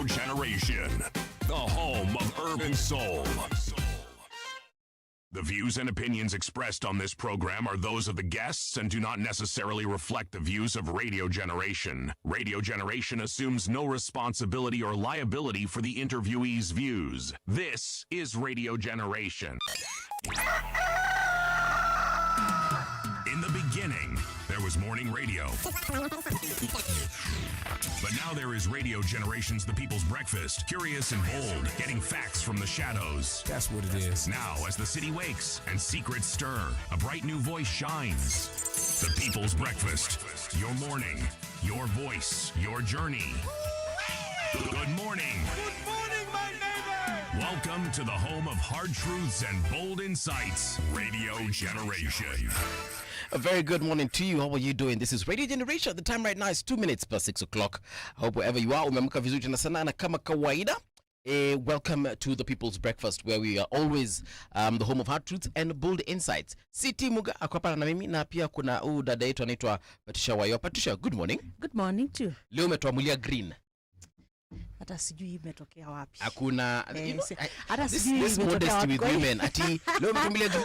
Radio Generation, the home of urban soul. The views and opinions expressed on this program are those of the guests and do not necessarily reflect the views of Radio Generation. Radio Generation assumes no responsibility or liability for the interviewee's views. This is Radio Generation. In the beginning, there was morning radio. But now there is Radio Generation's The People's Breakfast, curious and bold, getting facts from the shadows. That's what it is. Now, as the city wakes and secrets stir, a bright new voice shines. The People's Breakfast, your morning, your voice, your journey. Good morning. Good morning, my neighbor. Welcome to the home of hard truths and bold insights, Radio Generation. A very good morning to you. How are you doing? This is Radio Generation. The time right now is 2 minutes past 6 o'clock. I hope wherever you are, umeamka vizuri tena sana na kama kawaida. Welcome to the People's Breakfast, where we are always the home of hard truths and bold insights. City Muga ako hapa na mimi, na pia kuna dada yetu anaitwa Triciah Wayua. Triciah, good morning. Good morning to you. Leo umetuamulia green. Hata sijui imetokea wapi. Hakuna hata sijui this modesty with women. Ati leo umetuamulia green.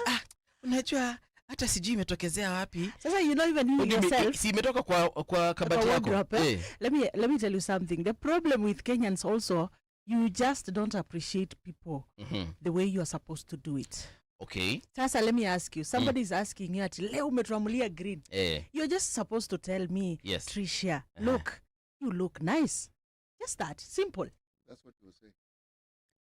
Unajua hata sijui imetokezea wapi. Sasa you know even you yourself. Si imetoka kwa kabati yako. Let me tell you something. The problem with Kenyans also, you just don't appreciate people the way you are supposed to do it. Okay. Sasa let me ask you. Somebody is asking you ati leo umetuamulia green. You're just supposed to tell me, yes, Triciah, look, you look nice. Just that. Simple. That's what you were saying.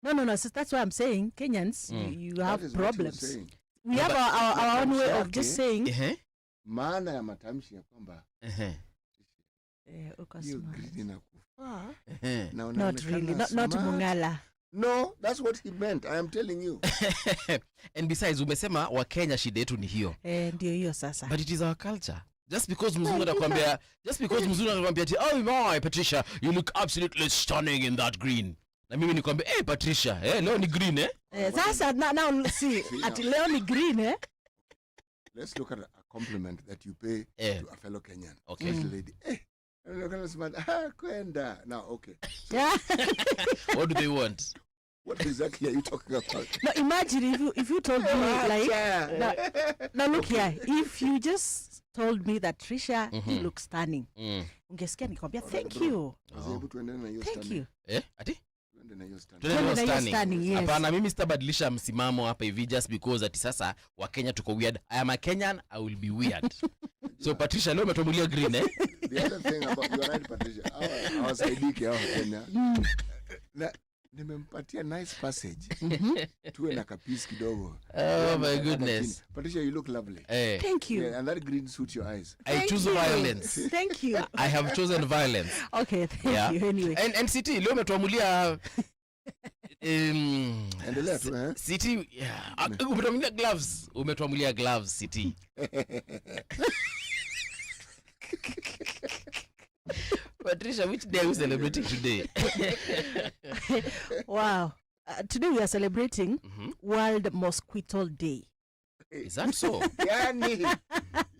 No. So that's why I'm saying Kenyans, you have problems. We No, have our own way of just saying. Maana ya matamshi ya kwamba Uko hiyo smart. green inakufaa na Not really. Not smart. Mung'ala. No, that's what he meant. I am telling you. And besides, umesema wa Kenya shida yetu ni hiyo. Ndio hiyo sasa. But it is our culture. Just because mzungu anakuambia, ati, oh my Triciah, you look absolutely stunning in that green. Na mimi nikwambia, Triciah, leo ni green Sasa now see, ati leo ni green Let's look at a compliment that you pay to a fellow Kenyan. Okay. Lady. Kwenda. Now, okay. Yeah. What do they want? What exactly are you talking about? Now imagine if you told me like now look here, if you just told me that Triciah, you look stunning. Ungesikia nikwambia thank you. Thank you. Ati? Stunning, yes. Hapana, mimi sitabadilisha msimamo hapa hivi just because ati sasa wa Kenya tuko weird. I am a Kenyan, I will be weird. So Triciah, leo umetuamulia green The other thing about you are right, Patricia. Our saidiki hao Kenya. Na nimempatia nice passage. Tuwe na kapisi kidogo. Oh my goodness. Patricia, you look lovely. Thank you. Yeah, and that green suits your eyes. I choose violence. Thank you. I have chosen violence. Okay, thank you anyway. And City, leo umetuamulia Endelea tu City, umetuamulia gloves. Umetuamulia gloves, City. Triciah, which day are we celebrating today? Wow. Today we are celebrating World Mosquito Day. Is that so? Yani,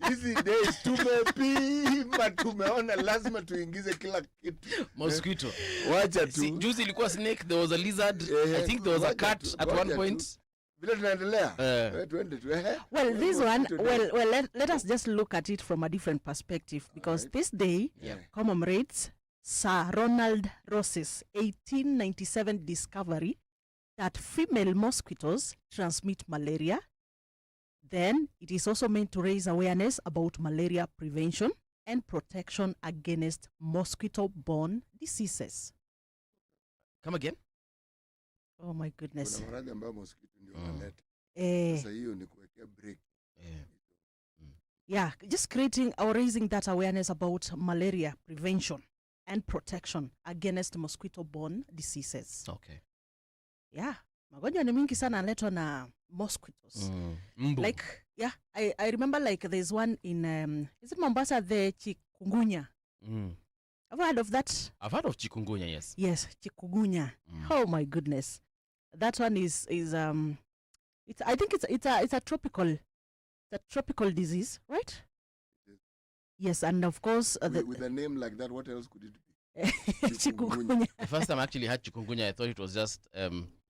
hizi days tumepima, tumeona lazima tuingize kila kitu. Mosquito. Wacha tu. Juicy ilikuwa snake, there was a lizard, I think there was a cat at one point. Vile tunaendelea. Well, this one, let us just look at it from a different perspective, because this day commemorates Sir Ronald Ross's 1897 discovery that female mosquitoes transmit malaria. Then it is also meant to raise awareness about malaria prevention and protection against mosquito-borne diseases. Come again? Oh my goodness. Kuna maradhi ambayo mosquito ndio analeta. Sasa hiyo ni kuwekea break. Yeah, just creating or raising that awareness about malaria prevention and protection against mosquito-borne diseases. Okay. Yeah, magonjwa ni mingi sana analetwa na mosquitoes. Like, yeah, I remember like there's one in is it Mombasa, the chikungunya. Have you heard of that? I've heard of chikungunya, yes. Yes, chikungunya. Oh my goodness, that one is I think it's a tropical disease, right? Yes, and of course with a name like that, what else could it be? Chikungunya. The first time I actually had chikungunya, I thought it was just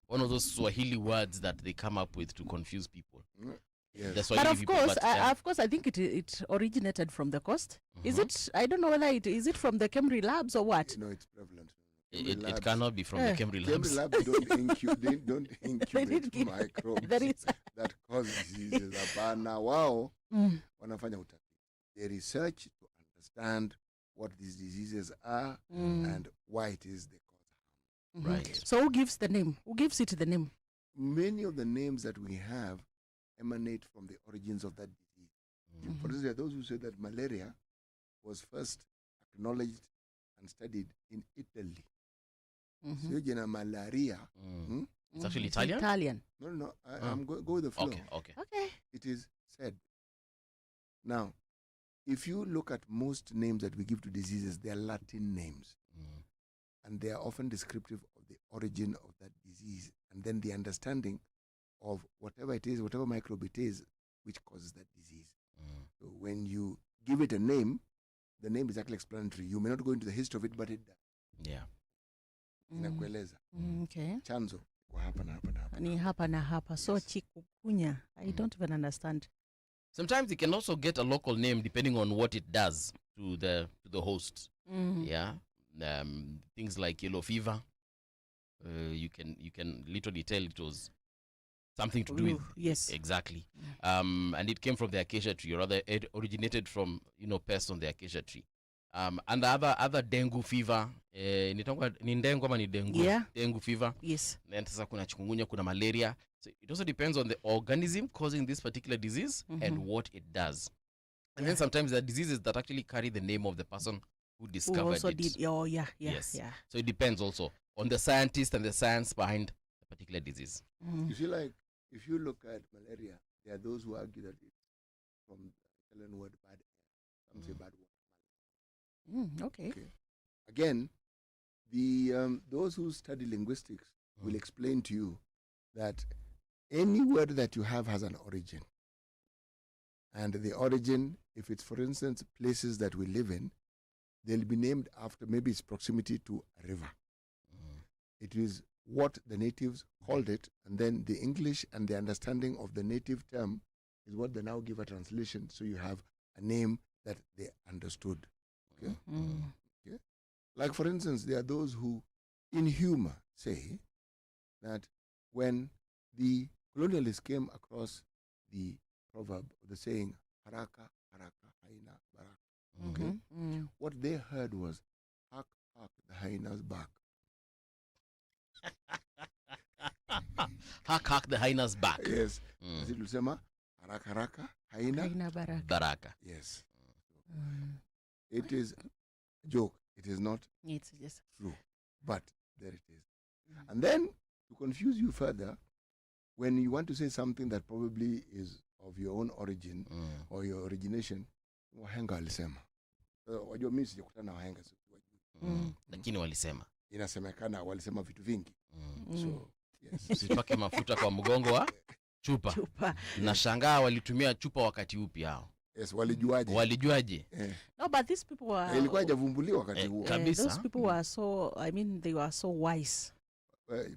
one of those Swahili words that they come up with to confuse people. Yes. The But Swahili of people, course, but, of course, I think it originated from the coast. Is it? I don't know whether is it from the Kemri labs or what? No, it's prevalent. it cannot be from the Kemri labs. Kemri labs don't incubate microbes There is. that cause diseases. Hapana, wao wanafanya utafiti. They research to understand what these diseases are and why it is they cause harm. Right. So who gives the name? Who gives it the name? Many of the names that we have emanate from the origins of that disease. For instance, there are those who say that malaria was first acknowledged and studied in Italy. So jina malaria. It's actually Italian? Italian. No, I'm go with the flow. Okay. It is said. Now, if you look at most names that we give to diseases, they are Latin names. And they are often descriptive of the origin of that disease and then the understanding of whatever it is, whatever microbe it is, which causes that disease. So when you give it a name, the name is actually explanatory. You may not go into the history of it, but it does. Yeah. Inakueleza. Okay. Chanzo. Kwa hapa na hapa na hapa. Ni hapa na hapa. So chikungunya. I don't even understand. Sometimes it can also get a local name depending on what it does to the host. Yeah. Things like yellow fever. You can literally tell it was something to do with exactly. And it came from the acacia tree, or rather it originated from pests on the acacia tree. And the other dengue fever, ni dengue ama ni dengue? Yeah. Dengue fever. Yes. Then sasa kuna chikungunya, kuna malaria. So it also depends on the organism causing this particular disease and what it does. And then sometimes there are diseases that actually carry the name of the person who discovered also it. Yes. So it depends also on the scientist and the science behind the particular disease. You see, like, if you look at malaria, there are those who argue that it's from the Italian word bad air. Some say bad water. Okay. Again, those who study linguistics will explain to you that any word that you have has an origin. And the origin, if it's, for instance, places that we live in, they'll be named after maybe its proximity to a river. It is what the natives called it, and then the English and the understanding of the native term is what they now give a translation, so you have a name that they understood. Okay? Okay? Like, for instance, there are those who, in humor, say that when the colonialists came across the proverb, the saying, haraka, haraka, haina, baraka. Okay? What they heard was, hark, hark, the hyena's back. Hark, hark, the hyena's back. Yes. It will say, haraka, haraka, haina, baraka. Yes. It is a joke. It is not It's just true. But there it is. And then, to confuse you further, when you want to say something that probably is of your own origin or your origination, wahenga walisema. Wajua mimi sijakutana na wahenga. Lakini walisema. Inasemekana walisema vitu vingi. So, yes. Usipake mafuta kwa mgongo wa chupa. Nashangaa walitumia chupa wakati upi hao? Yes, walijuaje? No, but these people were ilikuwa hajavumbuliwa wakati huo. Kabisa. Those people were so, I mean, they were so wise.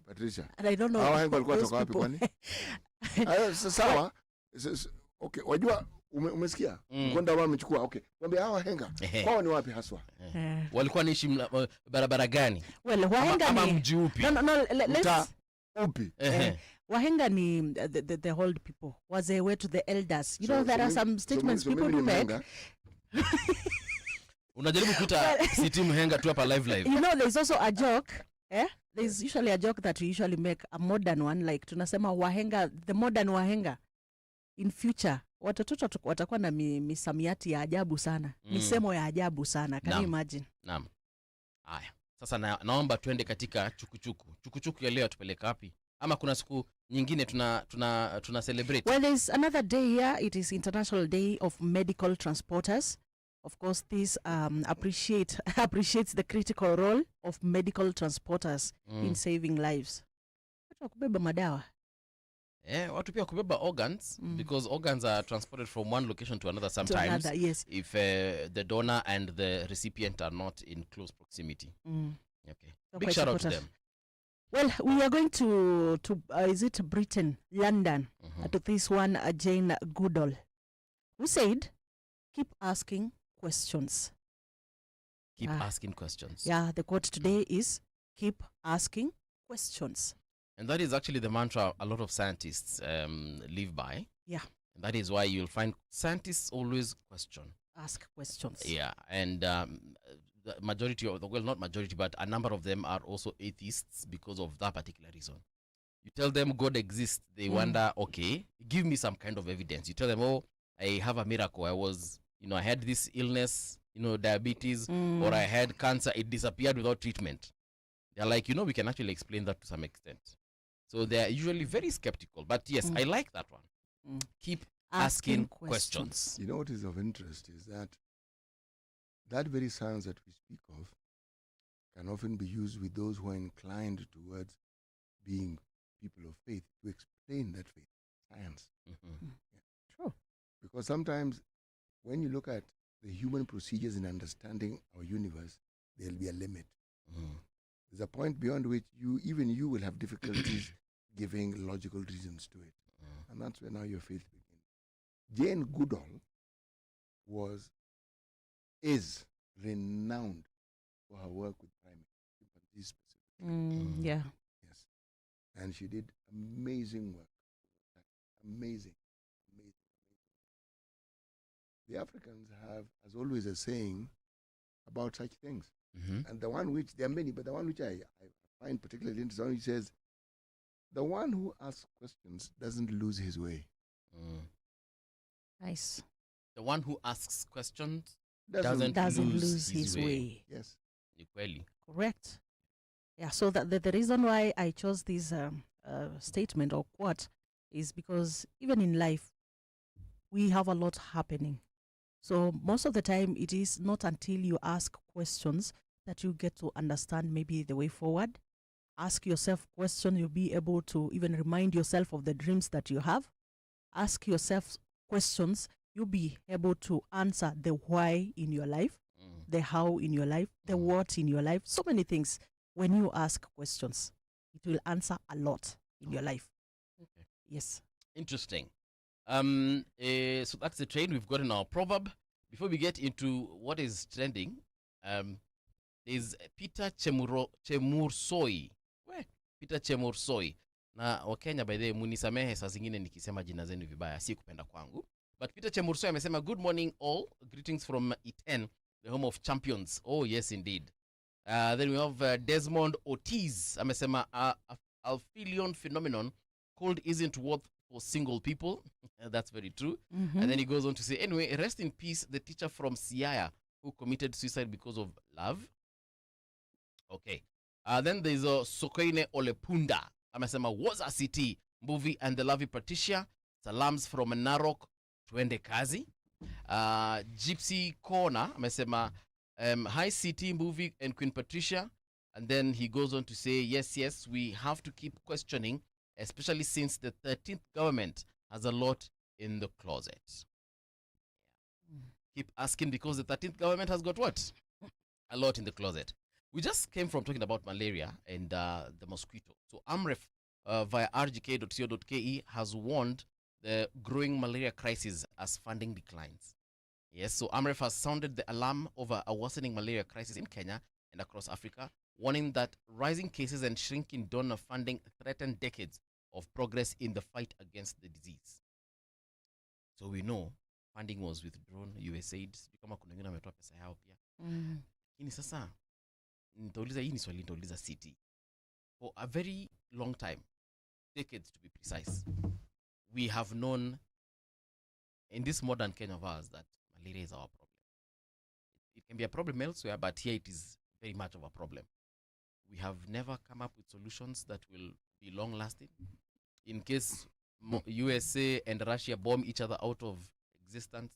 Patricia. And I don't know. Wahenga walikuwa toka wapi kwani? Sawa. Okay, wajua umesikia? Mkonda wao amechukua. Okay. Mwambie hawa wahenga. Kwao ni wapi haswa? Walikuwa niishi barabara gani? Well, wahenga ama ni mji upi? No, let's upi? wahenga ni the old people. Wazee wetu, the elders. You know, there are some statements people do make. Unajaribu kuita city mhenga tu hapa live. You know, there's also a joke. There's usually a joke that we usually make, a modern one, like tunasema wahenga, the modern wahenga. In future, watoto watakuwa na misamiati ya ajabu sana. Misemo ya ajabu sana. Can you imagine? Naam. Haya. Sasa naomba tuende katika chukuchuku. Chukuchuku ya leo tupeleka wapi? Ama kuna siku nyingine tuna celebrate? Well, there's another day here. It is International Day of Medical Transporters. Of course, this appreciates the critical role of medical transporters in saving lives. Watu wakubeba madawa. Watu pia kubeba organs because organs are transported from one location to another sometimes. To another, yes. If the donor and the recipient are not in close proximity. Okay. So big shout out to them. Well, we are going to is it Britain, London, to this one, Jane Goodall, who said, keep asking questions. Keep asking questions. Yeah, the quote today is, keep asking questions. And that is actually the mantra a lot of scientists live by. Yeah. And that is why you'll find scientists always question. Ask questions. Yeah, and the majority of well, not majority, but a number of them are also atheists because of that particular reason. You tell them God exists, they wonder, okay, give me some kind of evidence. You tell them, oh, I have a miracle. I had this illness, diabetes, or I had cancer. It disappeared without treatment. They're like, we can actually explain that to some extent. So they're usually very skeptical. But yes, I like that one. Keep asking questions. You know what is of interest is that very science that we speak of can often be used with those who are inclined towards being people of faith to explain that faith, science. Yeah. True. Because sometimes when you look at the human procedures in understanding our universe, there'll be a limit. There's a point beyond which even you will have difficulties giving logical reasons to it. And that's where now your faith begins. Jane Goodall is renowned for her work with primates, specifically. Yeah. Yes. And she did amazing work. Amazing. The Africans have, as always, a saying about such things. And the one which, there are many, but the one which I find particularly interesting, he says, the one who asks questions doesn't lose his way. Nice. The one who asks questions doesn't lose his way. Yes. Equally. Correct. Yeah, so the reason why I chose this statement or quote is because even in life, we have a lot happening. So most of the time, it is not until you ask questions that you get to understand maybe the way forward. Ask yourself questions, you'll be able to even remind yourself of the dreams that you have. Ask yourself questions, you'll be able to answer the why in your life, the how in your life, the what in your life, so many things. When you ask questions, it will answer a lot in your life. Okay. Yes. Interesting. So that's the trend. We've gotten our proverb. Before we get into what is trending, there's Peter Chemursoi. Where? Peter Chemursoi. Na Wakenya by the way, munisamehe saa zingine nikisema jina zenu vibaya, si kupenda kwangu. But Peter Chemursoi amesema, good morning all. Greetings from Iten, the home of champions. Oh yes indeed. Then we have Desmond Ortiz. Amesema, Alphilion phenomenon cold isn't worth for single people. That's very true. And then he goes on to say, anyway, rest in peace, the teacher from Triciah who committed suicide because of love. Okay. Then there's Sokoine Olepunda. Amesema, Waza City, Mbuvi and the lovely Patricia. Salams from Narok, Twende Kazi. Gypsy Corner. Amesema, hi City, Mbuvi and Queen Patricia. And then he goes on to say, yes, we have to keep questioning, especially since the 13th government has a lot in the closet. Keep asking because the 13th government has got what? A lot in the closet. We just came from talking about malaria and the mosquito. So AMREF via rgk.co.ke has warned the growing malaria crisis as funding declines. Yes, so AMREF has sounded the alarm over a worsening malaria crisis in Kenya and across Africa, warning that rising cases and shrinking donor funding threaten decades of progress in the fight against the disease. So we know funding was withdrawn, USAID, kama kuna wengine wametoa pesa yao pia. Lakini sasa nitauliza city. For a very long time, decades to be precise, we have known in this modern Kenya of ours that malaria is our problem. It can be a problem elsewhere, but here it is very much of a problem. We have never come up with solutions that will be long-lasting. In case USA and Russia bomb each other out of existence.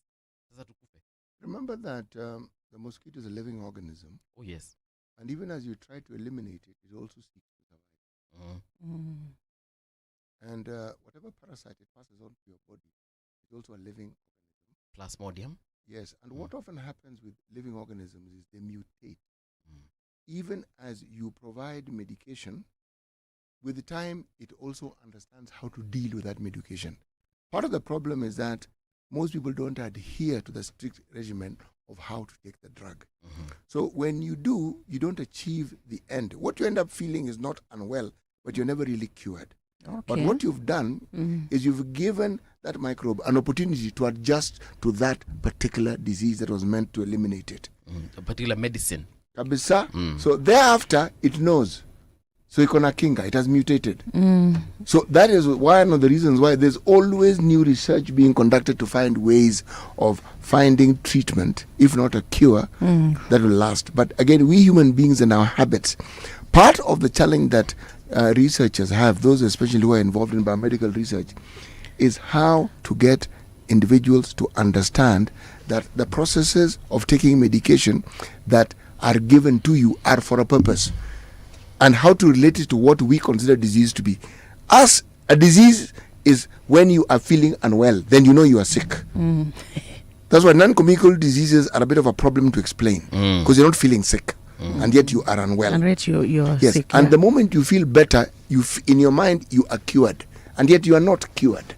Remember that the mosquito is a living organism. Oh, yes. And even as you try to eliminate it, it also seeks to survive. And whatever parasite it passes on to your body is also a living organism. Plasmodium? Yes. And what often happens with living organisms is they mutate. Even as you provide medication, with the time, it also understands how to deal with that medication. Part of the problem is that most people don't adhere to the strict regimen of how to take the drug. So when you do, you don't achieve the end. What you end up feeling is not unwell, but you're never really cured. Okay. But what you've done is you've given that microbe an opportunity to adjust to that particular disease that was meant to eliminate it. A particular medicine. Kabisa. So thereafter, it knows. So ikona kinga, it has mutated. So that is one of the reasons why there's always new research being conducted to find ways of finding treatment, if not a cure, that will last. But again, we human beings and our habits, part of the challenge that researchers have, those especially who are involved in biomedical research, is how to get individuals to understand that the processes of taking medication that are given to you are for a purpose, and how to relate it to what we consider disease to be. As a disease is when you are feeling unwell, then you know you are sick. That's why non-communicable diseases are a bit of a problem to explain, because you're not feeling sick, and yet you are unwell. And yet you're yes, sick. And the moment you feel better, in your mind you are cured, and yet you are not cured.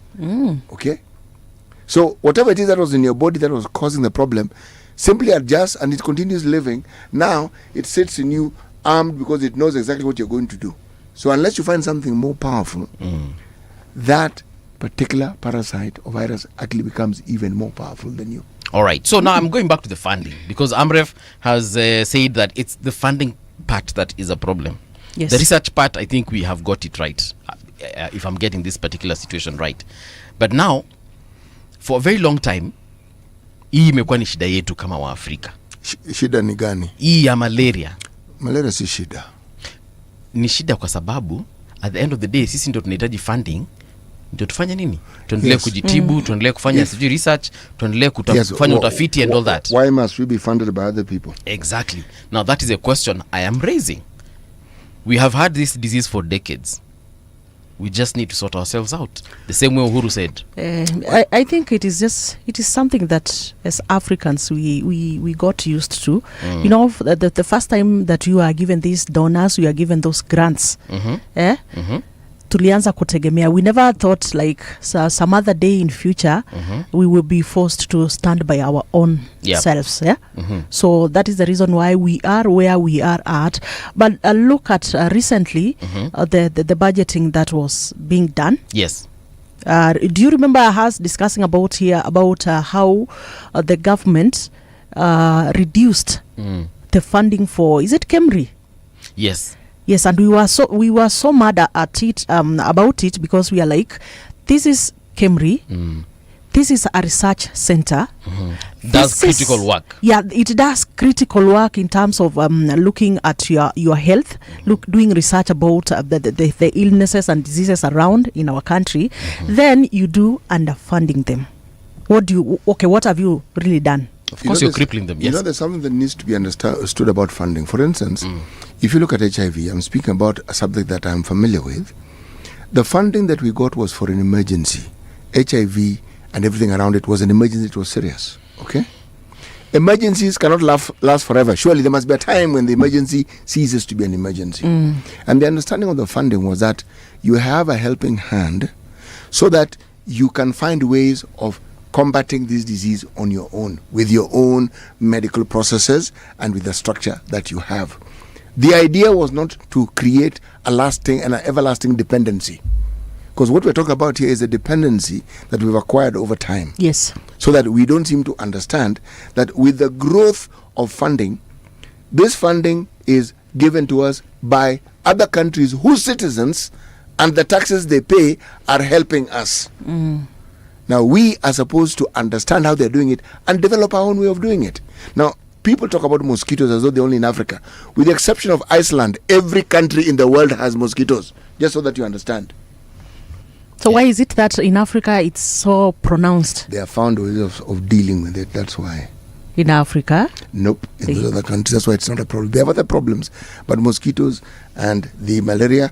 Okay? So whatever it is that was in your body that was causing the problem, simply adjust and it continues living. Now it sits in you armed because it knows exactly what you're going to do. So unless you find something more powerful, that particular parasite or virus actually becomes even more powerful than you. All right. So now I'm going back to the funding, because Amref has said that it's the funding part that is a problem. Yes. The research part, I think we have got it right, if I'm getting this particular situation right. But now, for a very long time, hii imekuwa ni shida yetu kama wa Afrika. Shida ni gani? Hii ya malaria. Malaria si shida. Ni shida kwa sababu at the end of the day sisi ndio tunahitaji funding, ndio tufanye nini? Tuendelee kujitibu, tuendelee kufanya research, tuendelee kufanya utafiti and all that. Why must we be funded by other people? Exactly. Now that is a question I am raising. We have had this disease for decades. We just need to sort ourselves out. The same way Uhuru said. I think it is something that as Africans we got used to. You know, the first time that you are given these donors, you are given those grants. Tulianza kutegemea. We never thought like some other day in future we will be forced to stand by our own selves. So that is the reason why we are where we are at. But look at recently the budgeting that was being done. Yes. Do you remember us discussing about how the government reduced the funding for, is it KEMRI? Yes. Yes, and we were so mad at it about it, because we are like, this is KEMRI, this is a research center. Does critical work. Yeah, it does critical work in terms of looking at your health, doing research about the illnesses and diseases around in our country. Then you do underfunding them. What have you really done? Of course, you're crippling them. Yes. You know, there's something that needs to be understood about funding. For instance, if you look at HIV, I'm speaking about a subject that I'm familiar with. The funding that we got was for an emergency. HIV and everything around it was an emergency. It was serious. Okay? Emergencies cannot last forever. Surely there must be a time when the emergency ceases to be an emergency. And the understanding of the funding was that you have a helping hand so that you can find ways of combating this disease on your own, with your own medical processes and with the structure that you have. The idea was not to create a lasting and an everlasting dependency, because what we're talking about here is a dependency that we've acquired over time. Yes. So that we don't seem to understand that with the growth of funding, this funding is given to us by other countries whose citizens and the taxes they pay are helping us. Now, we are supposed to understand how they're doing it and develop our own way of doing it. Now, people talk about mosquitoes as though they're only in Africa. With the exception of Iceland, every country in the world has mosquitoes, just so that you understand. So why is it that in Africa it's so pronounced? They have found ways of dealing with it, that's why. in Africa. Nope, in those other countries. That's why it's not a problem. They have other problems, but mosquitoes and the malaria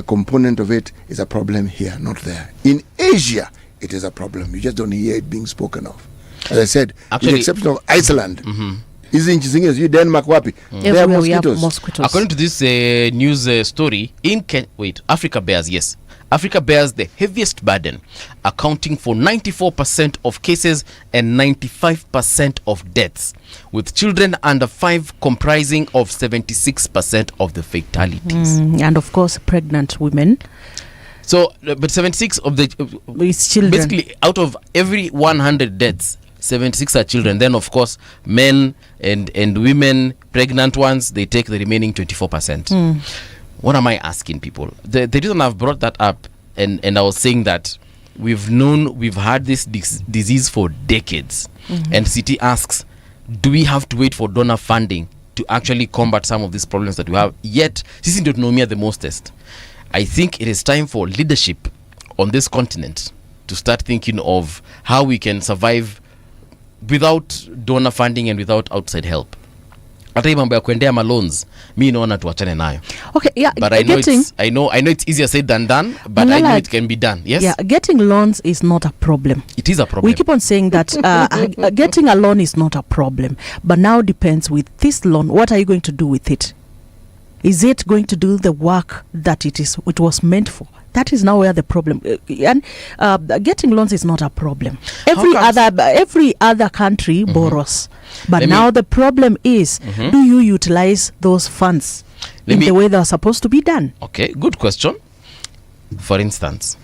component of it is a problem here, not there. In Asia, it is a problem. You just don't hear it being spoken of. As I said, Actually, with the exception of Iceland, you Denmark, wapi? They have mosquitoes. According to this news story, in Africa bears, yes. Africa bears the heaviest burden, accounting for 94% of cases and 95% of deaths, with children under 5 comprising of 76% of the fatalities. And of course, pregnant women. So, but 76 of the children. Basically, out of every 100 deaths, 76 are children. Then, of course, men and women, pregnant ones, they take the remaining 24%. What am I asking people? The reason I've brought that up, and I was saying that we've had this disease for decades. And CT asks, do we have to wait for donor funding to actually combat some of these problems that we have? Yet, sisi ndio tunaumia the mostest. I think it is time for leadership on this continent to start thinking of how we can survive without donor funding and without outside help. Hata hii mambo ya kuendea maloans, mi naona tuachane nayo. Okay, yeah, but I know it's easier said than done, but I know it can be done. Yes. Yeah, getting loans is not a problem. It is a problem. We keep on saying that getting a loan is not a problem, but now depends with this loan. What are you going to do with it? Is it going to do the work that it was meant for? That is now where the problem. And getting loans is not a problem. Every other country borrows, but now the problem is, do you utilize those funds in the way they are supposed to be done? Okay, good question. For instance,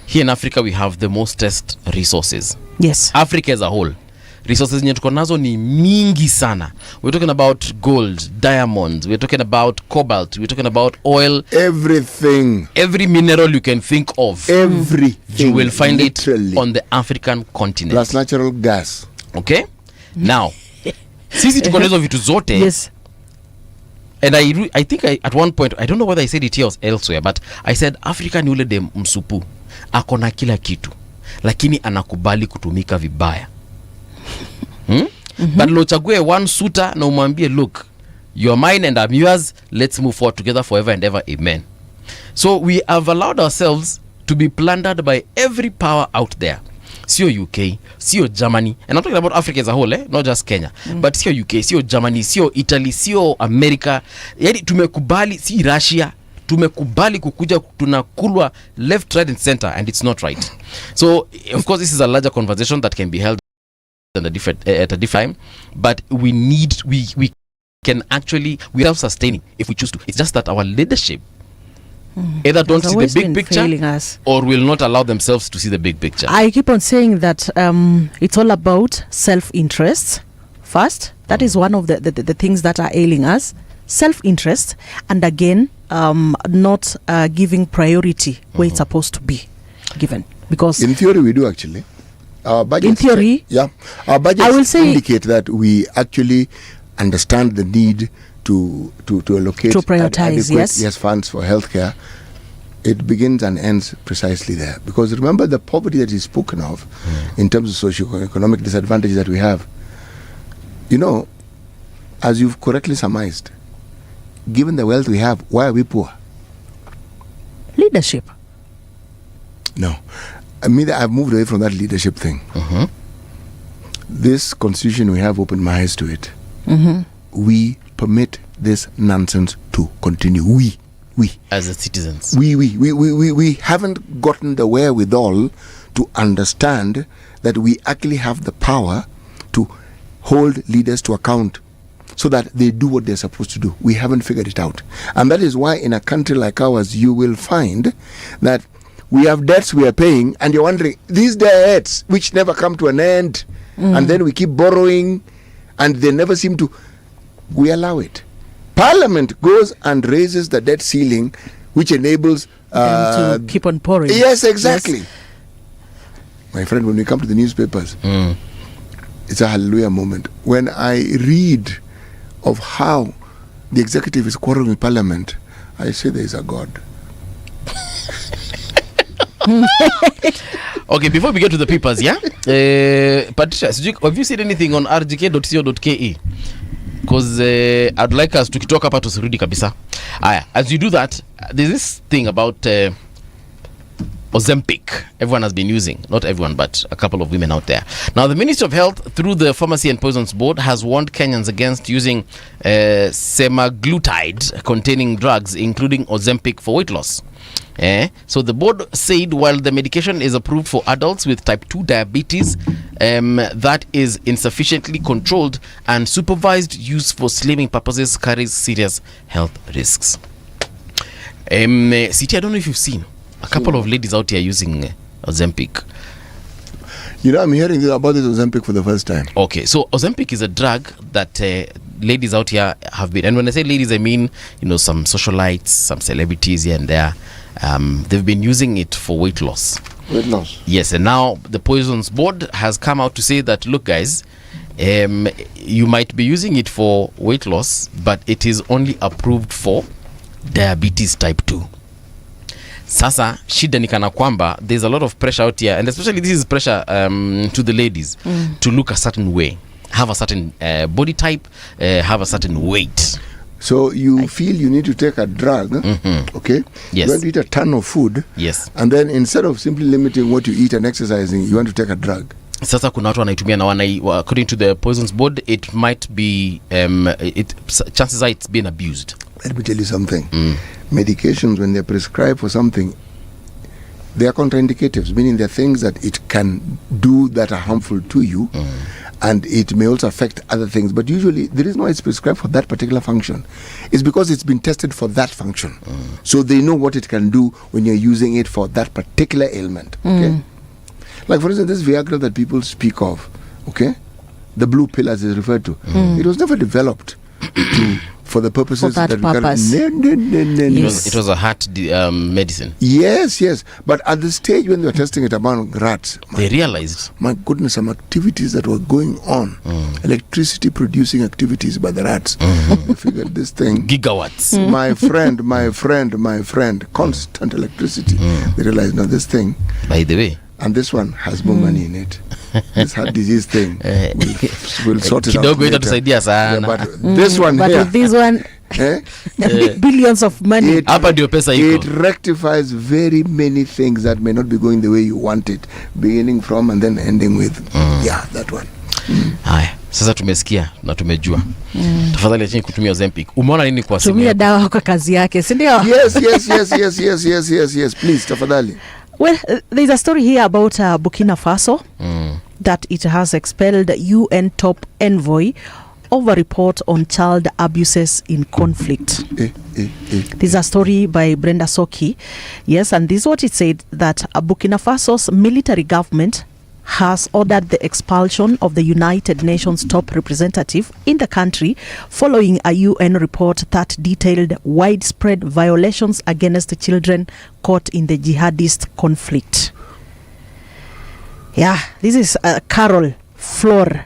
here in Africa we have the mostest resources. Yes, Africa as a whole. Resources nye tuko nazo ni mingi sana. We're talking about gold, diamonds, we're talking about cobalt, we're talking about oil. Everything. Every mineral you can think of. Everything. You will find literally. It on the African continent. Plus natural gas. Okay? Now, sisi tuko nazo vitu zote. Yes. And I think at one point, I don't know whether I said it here or elsewhere, but I said Africa ni ule de msupu. Akona kila kitu. Lakini anakubali kutumika vibaya. But lochague one suitor na umwambie, look, you're mine and I'm yours, let's move forward together forever and ever, amen. So we have allowed ourselves to be plundered by every power out there. Sio UK, sio Germany, and I'm talking about Africa as a whole, not just Kenya, but sio UK, sio Germany, sio Italy, sio America. Yani tumekubali, si Russia, tumekubali kukuja tunakulwa left, right and center, and it's not right. So of course this is a larger conversation that can be held at a different time, but we can actually, we are sustaining if we choose to. It's just that our leadership either don't see the big picture or will not allow themselves to see the big picture. I keep on saying that it's all about self-interest first. That is one of the things that are ailing us. Self-interest, and again not giving priority where it's supposed to be given. Because in theory we do actually. Our budgets, in theory, our budgets indicate that we actually understand the need to allocate, to prioritize, yes, funds for healthcare. It begins and ends precisely there. Because remember the poverty that is spoken of in terms of socio-economic disadvantages that we have. You know, as you've correctly surmised, given the wealth we have, why are we poor? Leadership. No. I mean, I've moved away from that leadership thing. This constitution, we have opened my eyes to it. We permit this nonsense to continue. We as the citizens, we haven't gotten the wherewithal to understand that we actually have the power to hold leaders to account so that they do what they're supposed to do. We haven't figured it out. And that is why in a country like ours, you will find that we have debts we are paying, and you're wondering, these debts which never come to an end, and then we keep borrowing, and they never seem to, we allow it. Parliament goes and raises the debt ceiling, which enables them to keep on pouring. Yes, exactly. Yes. My friend, when we come to the newspapers, it's a hallelujah moment. When I read of how the executive is quarreling with Parliament, I say there is a God. Okay, before we get to the papers, yeah? Patricia, have you seen anything on rgk.co.ke? Because I'd like us to talk about tusirudi kabisa. As you do that, there's this thing about Ozempic. Everyone has been using, not everyone, but a couple of women out there. Now, the Ministry of Health, through the Pharmacy and Poisons Board, has warned Kenyans against using semaglutide-containing drugs, including Ozempic, for weight loss. So the board said while the medication is approved for adults with type 2 diabetes that is insufficiently controlled, and supervised use for slimming purposes carries serious health risks. CT, I don't know if you've seen a couple of ladies out here using Ozempic. You know, I'm hearing about this Ozempic for the first time. Okay, so Ozempic is a drug that ladies out here have been, and when I say ladies, I mean, you know, some socialites, some celebrities here and there. They've been using it for weight loss. Weight loss? Yes, and now the Poisons Board has come out to say that, look guys, you might be using it for weight loss, but it is only approved for diabetes type 2. Sasa shida ni kana kwamba there's a lot of pressure out here, and especially this is pressure to the ladies to look a certain way, have a certain body type, have a certain weight. So you feel you need to take a drug, okay? Yes. You want to eat a ton of food. Yes. And then instead of simply limiting what you eat and exercising, you want to take a drug. Sasa kuna watu wanaitumia na according to the Poisons Board, it might be chances are it's been abused. Let me tell you something. Medications, when they're prescribed for something, they are contraindicatives, meaning they're things that it can do that are harmful to you, and it may also affect other things. But usually, the reason why it's prescribed for that particular function is because it's been tested for that function. So they know what it can do when you're using it for that particular ailment. Okay? Like, for instance, this Viagra that people speak of, okay? The blue pill, as is referred to, it was never developed for the purposes for that purpose. It was a heart medicine. Yes. But at the stage when they were testing it among rats, they realized, my goodness, some activities that were going on, electricity producing activities by the rats. They figured this thing, gigawatts. My friend, constant electricity. They realized, no, this thing, by the way, and this one has more money in it. This heart disease thing, we'll sort it out later. Yeah, but this one but here, with this one, billions of money. It rectifies very many things that may not be going the way you want it, beginning from and then ending with. Yeah, that one. Haya, sasa tumesikia na tumejua. Tafadhali acheni kutumia Ozempic. Umeona nini kwa simu? Tumia dawa kwa kazi yake, si ndio? Yes, please, tafadhali. Well, there's a story here about Burkina Faso that it has expelled UN top envoy over report on child abuses in conflict. This is a story by Brenda Soki. Yes, and this is what it said, that Burkina Faso's military government has ordered the expulsion of the United Nations top representative in the country following a UN report that detailed widespread violations against the children caught in the jihadist conflict. Yeah, this is Carol Flor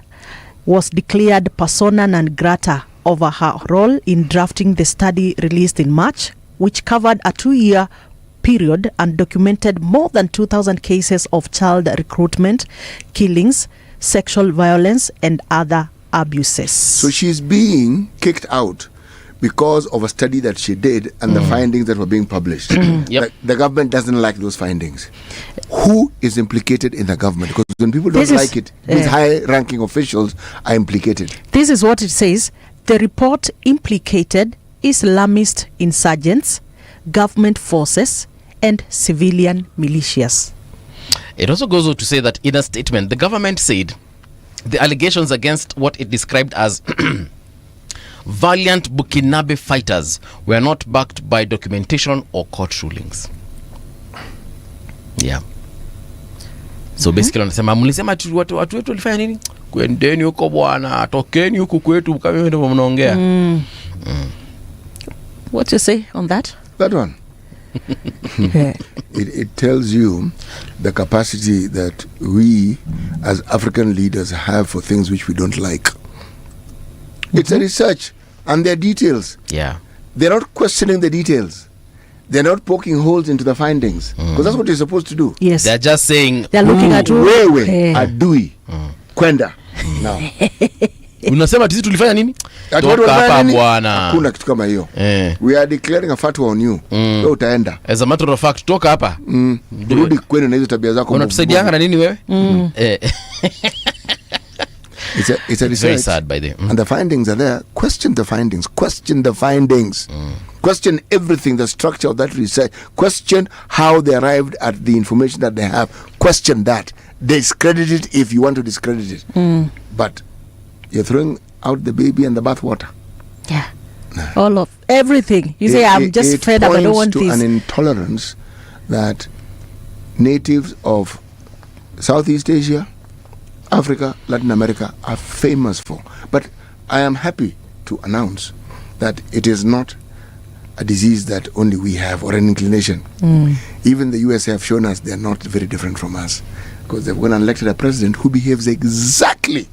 was declared persona non grata over her role in drafting the study released in March, which covered a 2-year period and documented more than 2,000 cases of child recruitment, killings, sexual violence, and other abuses. So she's being kicked out because of a study that she did and the findings that were being published. Yep. The government doesn't like those findings. Who is implicated in the government? Because when people don't like it, these high-ranking officials are implicated. This is what it says. The report implicated Islamist insurgents, government forces, and civilian militias. It also goes on to say that in a statement, the government said the allegations against what it described as valiant Burkinabe fighters were not backed by documentation or court rulings. Yeah. So basically wanasema mlisema watu wetu walifanya nini? Kwendeni huko bwana, tokeni huku kwetu kama ndio mnaongea. What you say on that? That one. It tells you the capacity that we as African leaders have for things which we don't like. It's a research and there are details. Yeah. They're not questioning the details. They're not poking holes into the findings because that's what you're supposed to do. Yes. They're just saying They're looking at wewe adui kwenda now. Unasema sisi tulifanya nini? Toka hapa bwana. Hakuna kitu kama hiyo. We are declaring a fatwa on you. Wewe utaenda. As a matter of fact, toka hapa. Rudi kwenu na hizo tabia zako. Unatusaidianga na nini wewe? It's a research. Very sad by the and the findings are there. Question the findings. Question the findings. Question everything, the structure of that research. Question how they arrived at the information that they have. Question that. Discredit it if you want to discredit it. But you're throwing out the baby and the bathwater. Yeah. All of everything. You say, I'm just fed up, I don't want this. It points to an intolerance that natives of Southeast Asia, Africa, Latin America are famous for. But I am happy to announce that it is not a disease that only we have or an inclination. Even the US have shown us they are not very different from us, because they've gone and elected a president who behaves exactly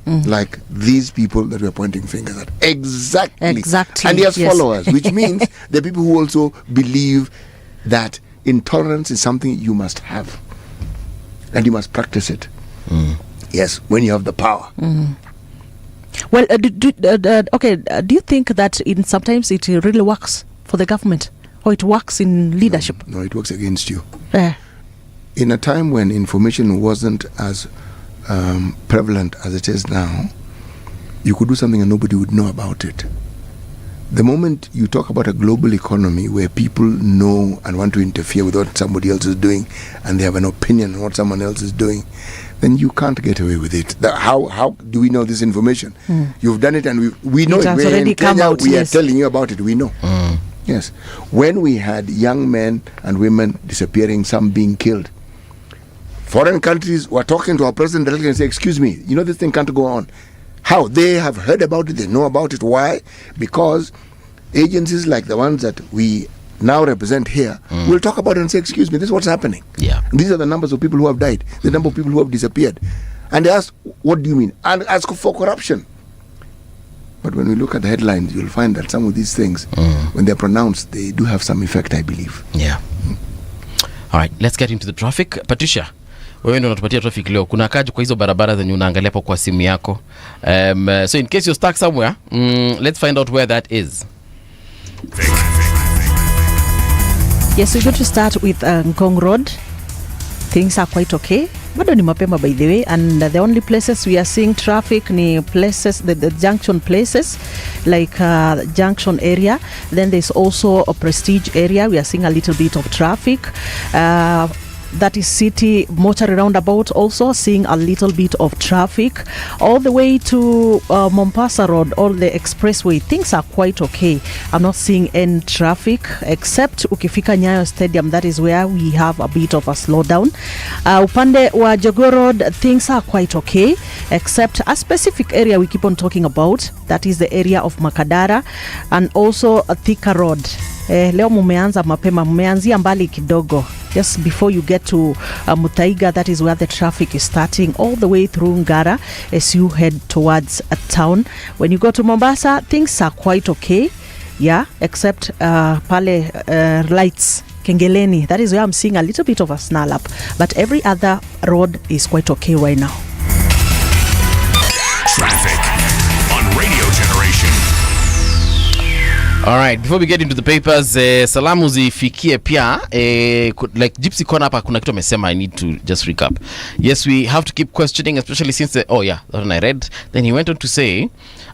like these people that we're pointing fingers at. Exactly. And he has followers, which means there are people who also believe that intolerance is something you must have and you must practice it. Yes, when you have the power. Well, do you think that sometimes it really works for the government, or it works in leadership? No, it works against you. In a time when information wasn't as prevalent as it is now, you could do something and nobody would know about it. The moment you talk about a global economy where people know and want to interfere with what somebody else is doing, and they have an opinion on what someone else is doing, then you can't get away with it. How do we know this information? You've done it, and we know it. We're in Kenya, we are telling you about it. We know. Yes. When we had young men and women disappearing, some being killed, foreign countries were talking to our president directly and say, excuse me, you know this thing can't go on. How? They have heard about it, they know about it. Why? Because agencies like the ones that we now represent here will talk about it and say, excuse me, this is what's happening. Yeah. These are the numbers of people who have died, the number of people who have disappeared. And they ask, what do you mean? And ask for corruption. But when we look at the headlines, you'll find that some of these things, when they're pronounced, they do have some effect, I believe. Yeah. All right, let's get into the traffic. Patricia, wewe ndio unatupatia traffic leo. Kuna kaji kwa hizo barabara zenye unaangalia hapo kwa simu yako. So in case you're stuck somewhere, let's find out where that is. Yes, we're going to start with Ngong Road. Things are quite okay. Bado ni mapema, by the way, and the only places we are seeing traffic ni places, the junction places, like junction area. Then there's also a Prestige area. We are seeing a little bit of traffic. That is City Mortuary Roundabout, also seeing a little bit of traffic. All the way to Mombasa Road, all the expressway, things are quite okay. I'm not seeing any traffic, except ukifika Nyayo Stadium, that is where we have a bit of a slowdown. Upande wa Jogoo Road, things are quite okay, except a specific area we keep on talking about, that is the area of Makadara, and also Thika Road. Leo mumeanza mapema, mumeanzia mbali kidogo. Just before you get to Mutaiga, that is where the traffic is starting, all the way through Ngara as you head towards a town. When you go to Mombasa, things are quite okay, yeah, except pale lights Kengeleni, that is where I'm seeing a little bit of a snarl up, but every other road is quite okay right now. Traffic on Radio Generation. All right, before we get into the papers, salamu zifikie pia, like Gypsy Corner hapa kuna kitu amesema, I need to just recap. Yes, we have to keep questioning, especially since that one I read. Then he went on to say,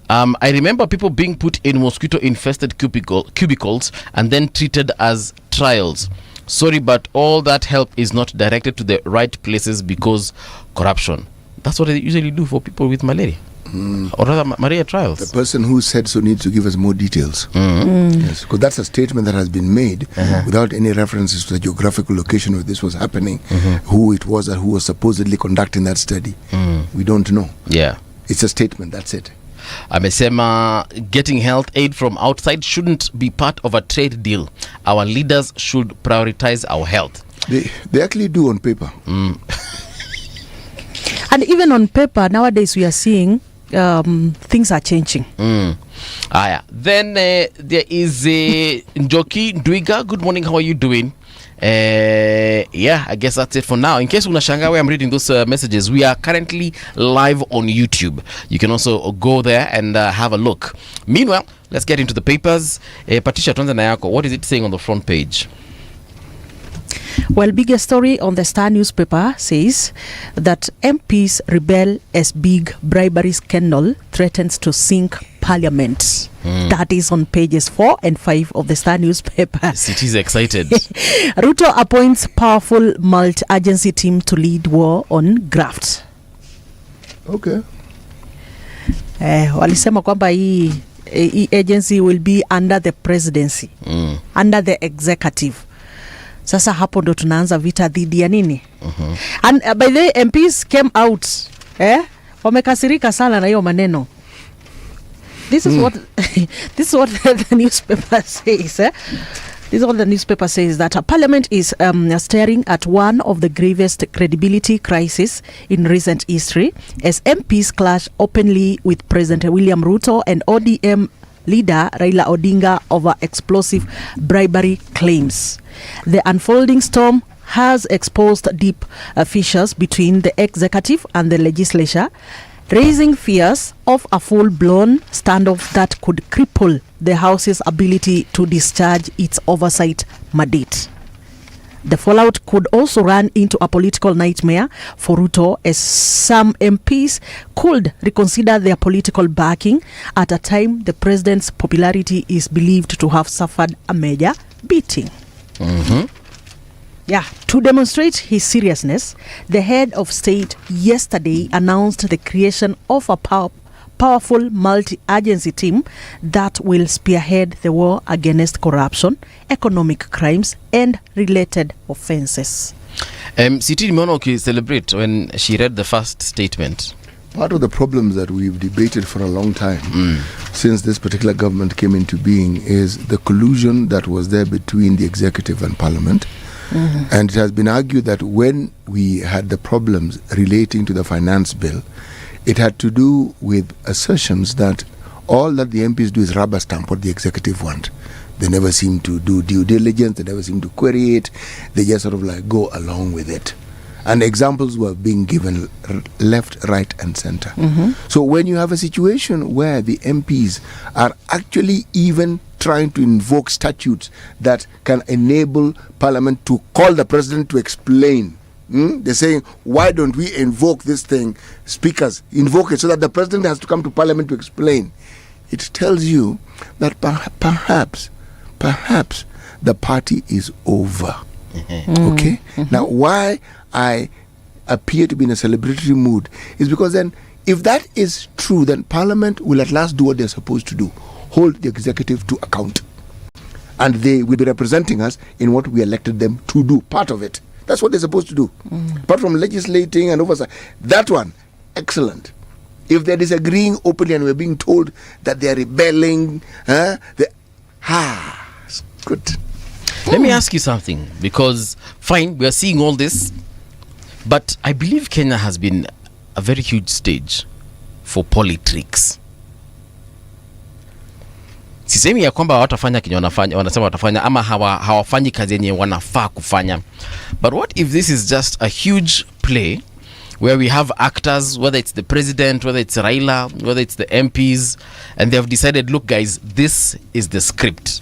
I remember people being put in mosquito-infested cubicles and then treated as trials. Sorry, but all that help is not directed to the right places because corruption. That's what they usually do for people with malaria. Or rather, malaria trials. The person who said so needs to give us more details. Yes, because that's a statement that has been made without any references to the geographical location where this was happening, who it was, and who was supposedly conducting that study. We don't know. Yeah. It's a statement, that's it. Amesema getting health aid from outside shouldn't be part of a trade deal. Our leaders should prioritize our health. They actually do on paper. And even on paper, nowadays we are seeing things are changing. Then there is Njoki Ndwiga. Good morning, how are you doing? Yeah, I guess that's it for now. In case unashanga where I'm reading those messages, we are currently live on YouTube. You can also go there and have a look. Meanwhile, let's get into the papers. Patricia, tuanze na yako. What is it saying on the front page? Well, biggest story on the Star newspaper says that MPs rebel as big bribery scandal threatens to sink Parliament. That is on pages 4 and 5 of the Star newspaper. It is excited. Ruto appoints powerful multi-agency team to lead war on graft. Okay. Walisema kwamba hii agency will be under the presidency, under the executive. Sasa hapo ndo tunaanza vita dhidi ya nini? And by the way, MPs came out. Wamekasirika sana na hiyo maneno. This is what this is what the newspaper says. This is what the newspaper says, that Parliament is staring at one of the gravest credibility crises in recent history as MPs clash openly with President William Ruto and ODM leader Raila Odinga over explosive bribery claims. The unfolding storm has exposed deep fissures between the executive and the legislature, raising fears of a full-blown standoff that could cripple the House's ability to discharge its oversight mandate. The fallout could also run into a political nightmare for Ruto, as some MPs could reconsider their political backing at a time the president's popularity is believed to have suffered a major beating. Yeah, to demonstrate his seriousness, the head of state yesterday announced the creation of a powerful multi-agency team that will spearhead the war against corruption, economic crimes, and related offenses. Siti nimeona celebrate when she read the first statement. Part of the problems that we've debated for a long time since this particular government came into being is the collusion that was there between the executive and parliament. And it has been argued that when we had the problems relating to the finance bill, it had to do with assertions that all that the MPs do is rubber stamp what the executive want. They never seem to do due diligence, they never seem to query it, they just sort of like go along with it. And examples were being given left, right, and center. So when you have a situation where the MPs are actually even trying to invoke statutes that can enable Parliament to call the president to explain, they're saying, why don't we invoke this thing? Speakers, invoke it so that the president has to come to Parliament to explain. It tells you that perhaps the party is over. Okay? Now, why I appear to be in a celebratory mood is because then, if that is true, then Parliament will at last do what they're supposed to do, hold the executive to account. And they will be representing us in what we elected them to do, part of it. That's what they're supposed to do. Apart from legislating and oversight. That one, excellent. If they're disagreeing openly and we're being told that they're rebelling, it's good. Let me ask you something, because fine, we are seeing all this, but I believe Kenya has been a very huge stage for politics. Sisemi ya kwamba watafanya kenye wanasema watafanya ama hawafanyi kazi yenye wanafaa kufanya. But what if this is just a huge play where we have actors, whether it's the president, whether it's Raila, whether it's the MPs, and they have decided, look guys, this is the script.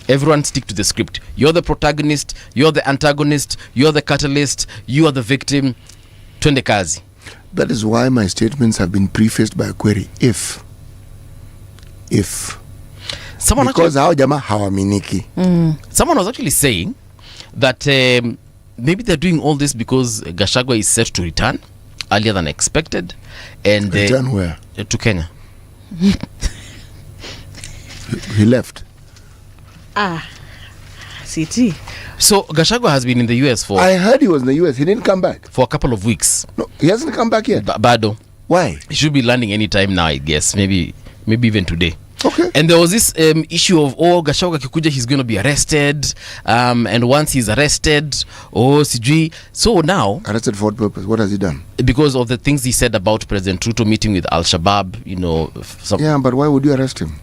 Everyone stick to the script. You're the protagonist, you're the antagonist, you're the catalyst, you are the victim. Twende kazi. That is why my statements have been prefaced by a query. If. Someone because how jama hawaminiki. Someone was actually saying that maybe they're doing all this because Gachagua is set to return earlier than expected. And return where? To Kenya. He left. CT. So Gachagua has been in the US for... I heard he was in the US. He didn't come back. For a couple of weeks. No, he hasn't come back yet. Bado. Why? He should be landing any time now, I guess. Maybe even today. Okay. And there was this issue of, Gachagua kikuja, he's going to be arrested. And once he's arrested, sijui. So now... Arrested for what purpose? What has he done? Because of the things he said about President Ruto meeting with Al-Shabaab, Yeah, but why would you arrest him?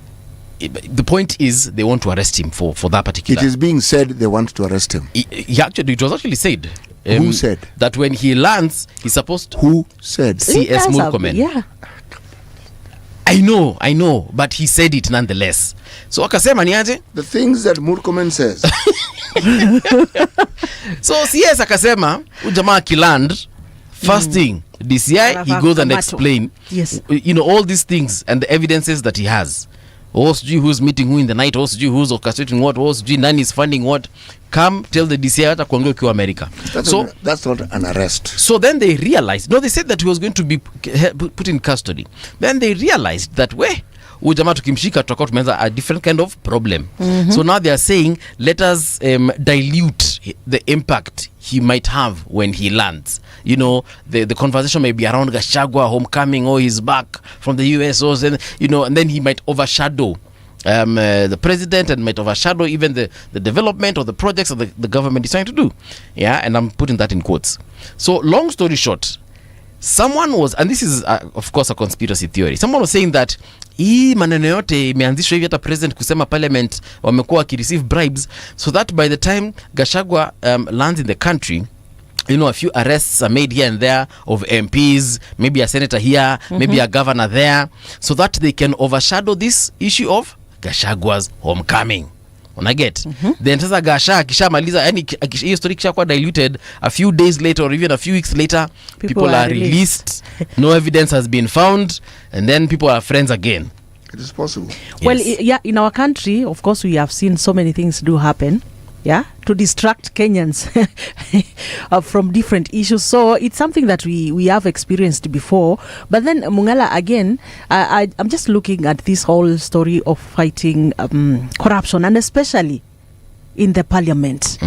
The point is, they want to arrest him for that particular... It is being said they want to arrest him. It was actually said. Who said? That when he lands, he's supposed to... Who said? CS Murkomen. Yeah. I know, but he said it nonetheless. So akasema ni aje? The things that Murkomen says. So CS akasema, ujamaa kiland, first thing, DCI, he goes and explain, yes, all these things and the evidences that he has. Sijui who's meeting who in the night, sijui who's orchestrating what, sijui nani is funding what. Come tell the DCI hata kuongea ukiwa America. That's not an arrest. So then they realized, they said that he was going to be put in custody. Then they realized that, ujamaa tukimshika tutakuwa tumeanza a different kind of problem. So now they are saying, let us dilute the impact he might have when he lands. The conversation may be around Gachagua homecoming, he's back from the US, and then he might overshadow the president and might overshadow even the development or the projects that the government is trying to do. Yeah, and I'm putting that in quotes. So long story short, someone was, and this is of course a conspiracy theory, someone was saying that hii maneno yote imeanzishwa hivi hata president kusema parliament wamekuwa wakireceive bribes so that by the time Gachagua lands in the country, a few arrests are made here and there of MPs, maybe a senator here, maybe a governor there, so that they can overshadow this issue of Gachagua's homecoming. Unaget? Then sasa Gasha akishamaliza, yani hiyo story kishakuwa diluted, a few days later or even a few weeks later, people are released. No evidence has been found, and then people are friends again. It is possible. Well, yeah, in our country, of course, we have seen so many things do happen. Yeah, to distract Kenyans from different issues. So it's something that we have experienced before. But then, Mung'ala, again, I'm just looking at this whole story of fighting corruption, and especially in the parliament.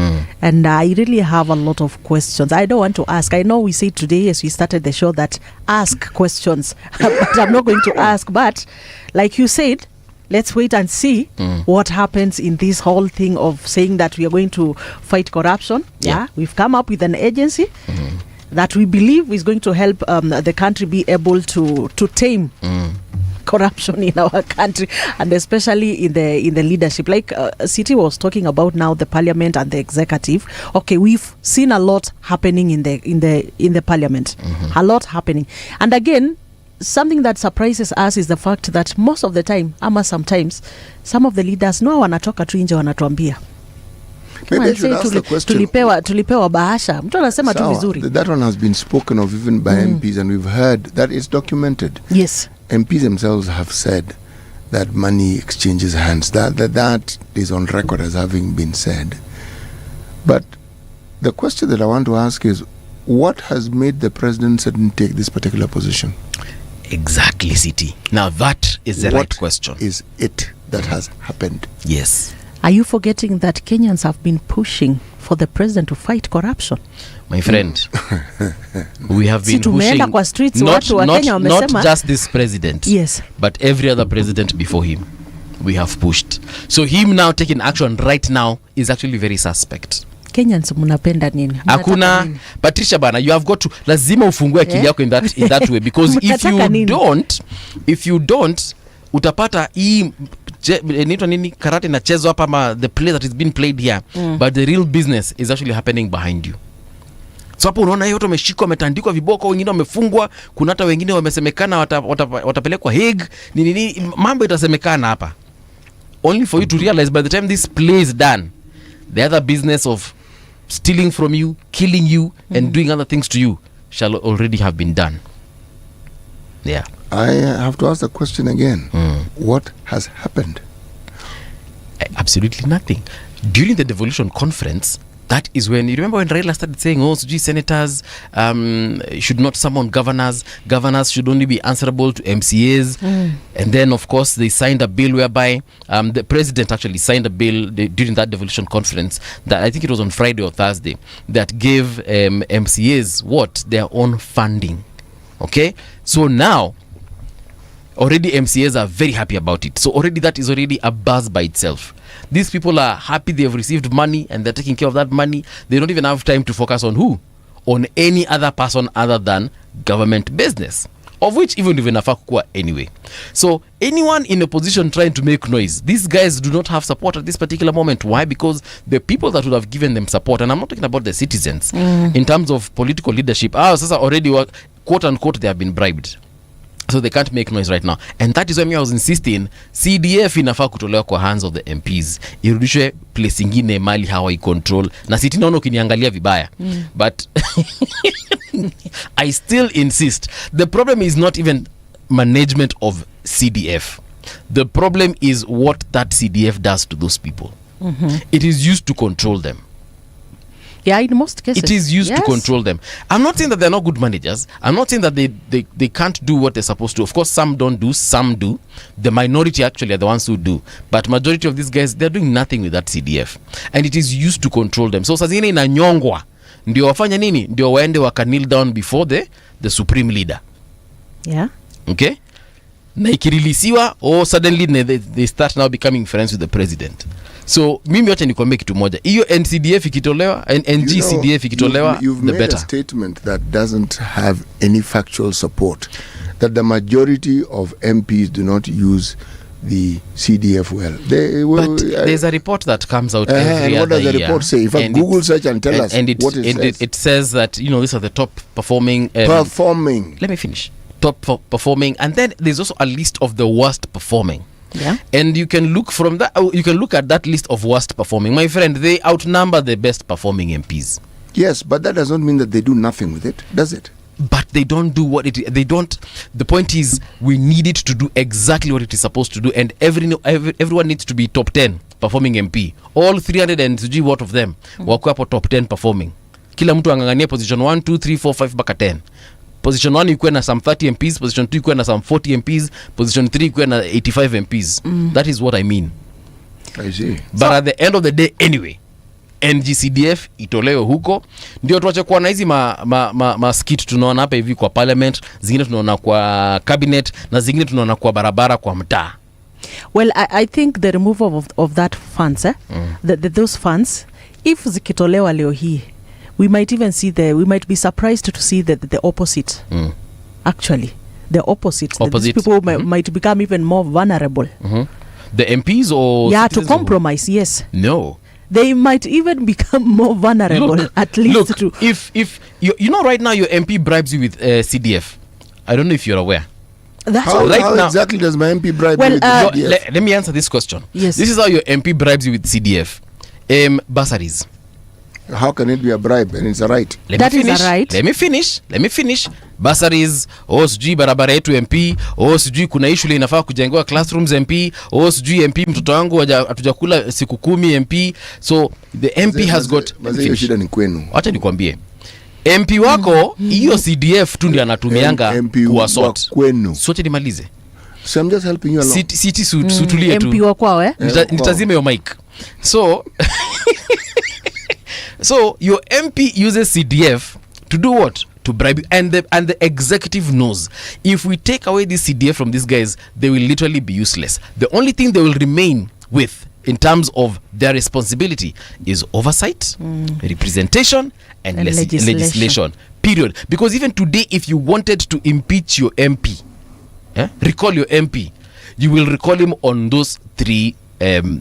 And I really have a lot of questions. I don't want to ask. I know we say today, as we started the show, that ask questions. But I'm not going to ask. But like you said, let's wait and see what happens in this whole thing of saying that we are going to fight corruption. Yeah. We've come up with an agency that we believe is going to help the country be able to tame corruption in our country, and especially in the leadership. Like City was talking about now, the parliament and the executive. Okay, we've seen a lot happening in the parliament. A lot happening. And again, something that surprises us is the fact that most of the time, sometimes, some of the leaders wanatoka tu nje wanatuambia. Maybe I should ask the question. Tulipewa bahasha. Mtu anasema tu vizuri. That one has been spoken of even by MPs, and we've heard that it's documented. Yes. MPs themselves have said that money exchanges hands. That is on record as having been said. But the question that I want to ask is, what has made the president suddenly take this particular position? Exactly, City. Now that is the right question. What is it that has happened? Yes. Are you forgetting that Kenyans have been pushing for the president to fight corruption? My friend, we have been pushing kwa streets, not just this president, yes, but every other president before him. We have pushed. So him now taking action right now is actually very suspect. Kenyans mnapenda nini? Hakuna Patricia bana, you have got to lazima ufungue akili yako in that way, because if you don't utapata hii inaitwa nini karate na chezo hapa, ama the play that is being played here, but the real business is actually happening behind you. So hapo unaona yote wameshikwa, wametandikwa viboko, wengine wamefungwa, kuna hata wengine wamesemekana watapelekwa Hague, nini mambo itasemekana hapa, only for you to realize by the time this play is done, the other business of stealing from you, killing you, and doing other things to you shall already have been done. Yeah. I have to ask the question again. What has happened? Absolutely nothing. During the devolution conference, that is when, you remember when Raila started saying, senators should not summon governors should only be answerable to MCAs. And then, of course, they signed a bill whereby the president actually signed a bill during that devolution conference, that I think it was on Friday or Thursday, that gave MCAs their own funding. Okay? So now, already MCAs are very happy about it. So already that is already a buzz by itself. These people are happy they have received money and they're taking care of that money. They don't even have time to focus on who? On any other person other than government business, of which even inafaa kukua anyway. So anyone in a position trying to make noise, these guys do not have support at this particular moment. Why? Because the people that would have given them support, and I'm not talking about the citizens, in terms of political leadership, sasa already quote unquote they have been bribed. So they can't make noise right now. And that is why I was insisting CDF inafaa kutolewa kwa hands of the MPs. Irudishwe place ingine mali hawa control. Na siti naona ukiniangalia vibaya. But I still insist. The problem is not even management of CDF. The problem is what that CDF does to those people. It is used to control them. Yeah, in most cases. It is used to control them. I'm not saying that they're not good managers. I'm not saying that they can't do what they're supposed to. Of course, some don't do, some do. The minority actually are the ones who do. But majority of these guys, they're doing nothing with that CDF. And it is used to control them. So sazine inanyongwa. Ndio wafanya nini? Ndio waende waka kneel down before the supreme leader. Yeah. Okay? Na ikirelisiwa, suddenly they start now becoming friends with the president. So mimi wacha nikwambie kitu moja. Hiyo NCDF ikitolewa, NGCDF ikitolewa, you've the made better. A statement that doesn't have any factual support, that the majority of MPs do not use the CDF well. But there's a report that comes out every and what other does the year. report say? If I Google search and tell us what it says. It says that, these are the top performing. Performing. Let me finish. Top performing. And then there's also a list of the worst performing. Yeah. And you can look from that. You can look at that list of worst performing. My friend, they outnumber the best performing MPs. Yes, but that does not mean that they do nothing with it, does it? But they don't do what they don't. The point is, we need it to do exactly what it is supposed to do, and everyone needs to be top 10 performing MP. All 300 and what of them wako hapo top 10 performing. Kila mtu angangania position 1, 2, 3, 4, 5 mpaka 10. Position 1 ikuwe na some 30 MPs, position 2 ikuwe na some 40 MPs, position 3 ikuwe na 85 MPs. That is what I mean. I see. But at the end of the day anyway, NGCDF itolewe huko, ndio tuache kuwa na hizi skit tunaona hapa hivi kwa parliament, zingine tunaona kwa cabinet, na zingine tunaona kwa barabara kwa mtaa. Well, I think the removal of that funds, those funds, if zikitolewa leo hii, we might even see we might be surprised to see the opposite. Actually, the opposite. These people might become even more vulnerable. The MPs or to compromise, yes. No. They might even become more vulnerable, at least. Look, if you know right now your MP bribes you with CDF. I don't know if you're aware. How exactly does my MP bribe you with CDF? Let me answer this question. Yes. This is how your MP bribes you with CDF. Bursaries. How can it be a bribe and it's a right? That is a right. Let me finish. Bursaries, sijui barabara yetu MP, sijui kuna issue inafaa kujengewa classrooms MP, sijui MP mtoto wangu hatujakula siku 10 MP. So the MP has got. Shida ni kwenu. Acha nikwambie. MP wako hiyo CDF tu ndio anatumianga kwa sort. Sote nimalize. So I'm just helping you along. City sutulie tu. MP wako nitazime your mic. So your MP uses CDF to do what? To bribe you. And the executive knows if we take away this CDF from these guys, they will literally be useless. The only thing they will remain with in terms of their responsibility is oversight, representation, and legislation. Period. Because even today, if you wanted to impeach your MP, recall your MP, you will recall him on those 3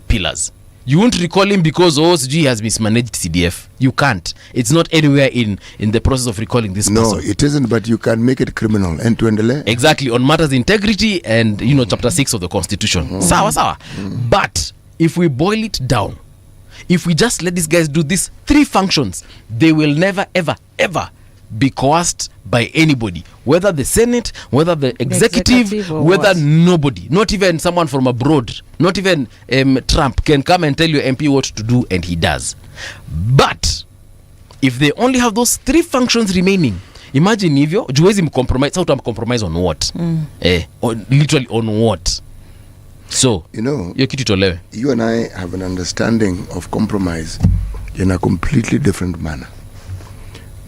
pillars. You won't recall him because OSG has mismanaged CDF. You can't. It's not anywhere in the process of recalling this person. No, it isn't, but you can make it criminal. And to endele. Exactly, on matters integrity and, chapter 6 of the Constitution. Sawa. But if we boil it down, if we just let these guys do these 3 functions, they will never, ever, ever be coerced by anybody, whether the Senate, whether the executive whether what? Nobody, not even someone from abroad, not even Trump can come and tell your MP what to do, and he does. But if they only have those 3 functions remaining, imagine hivyo juwezi mcompromise. How to compromise on what? Literally on what? So you and I have an understanding of compromise in a completely different manner.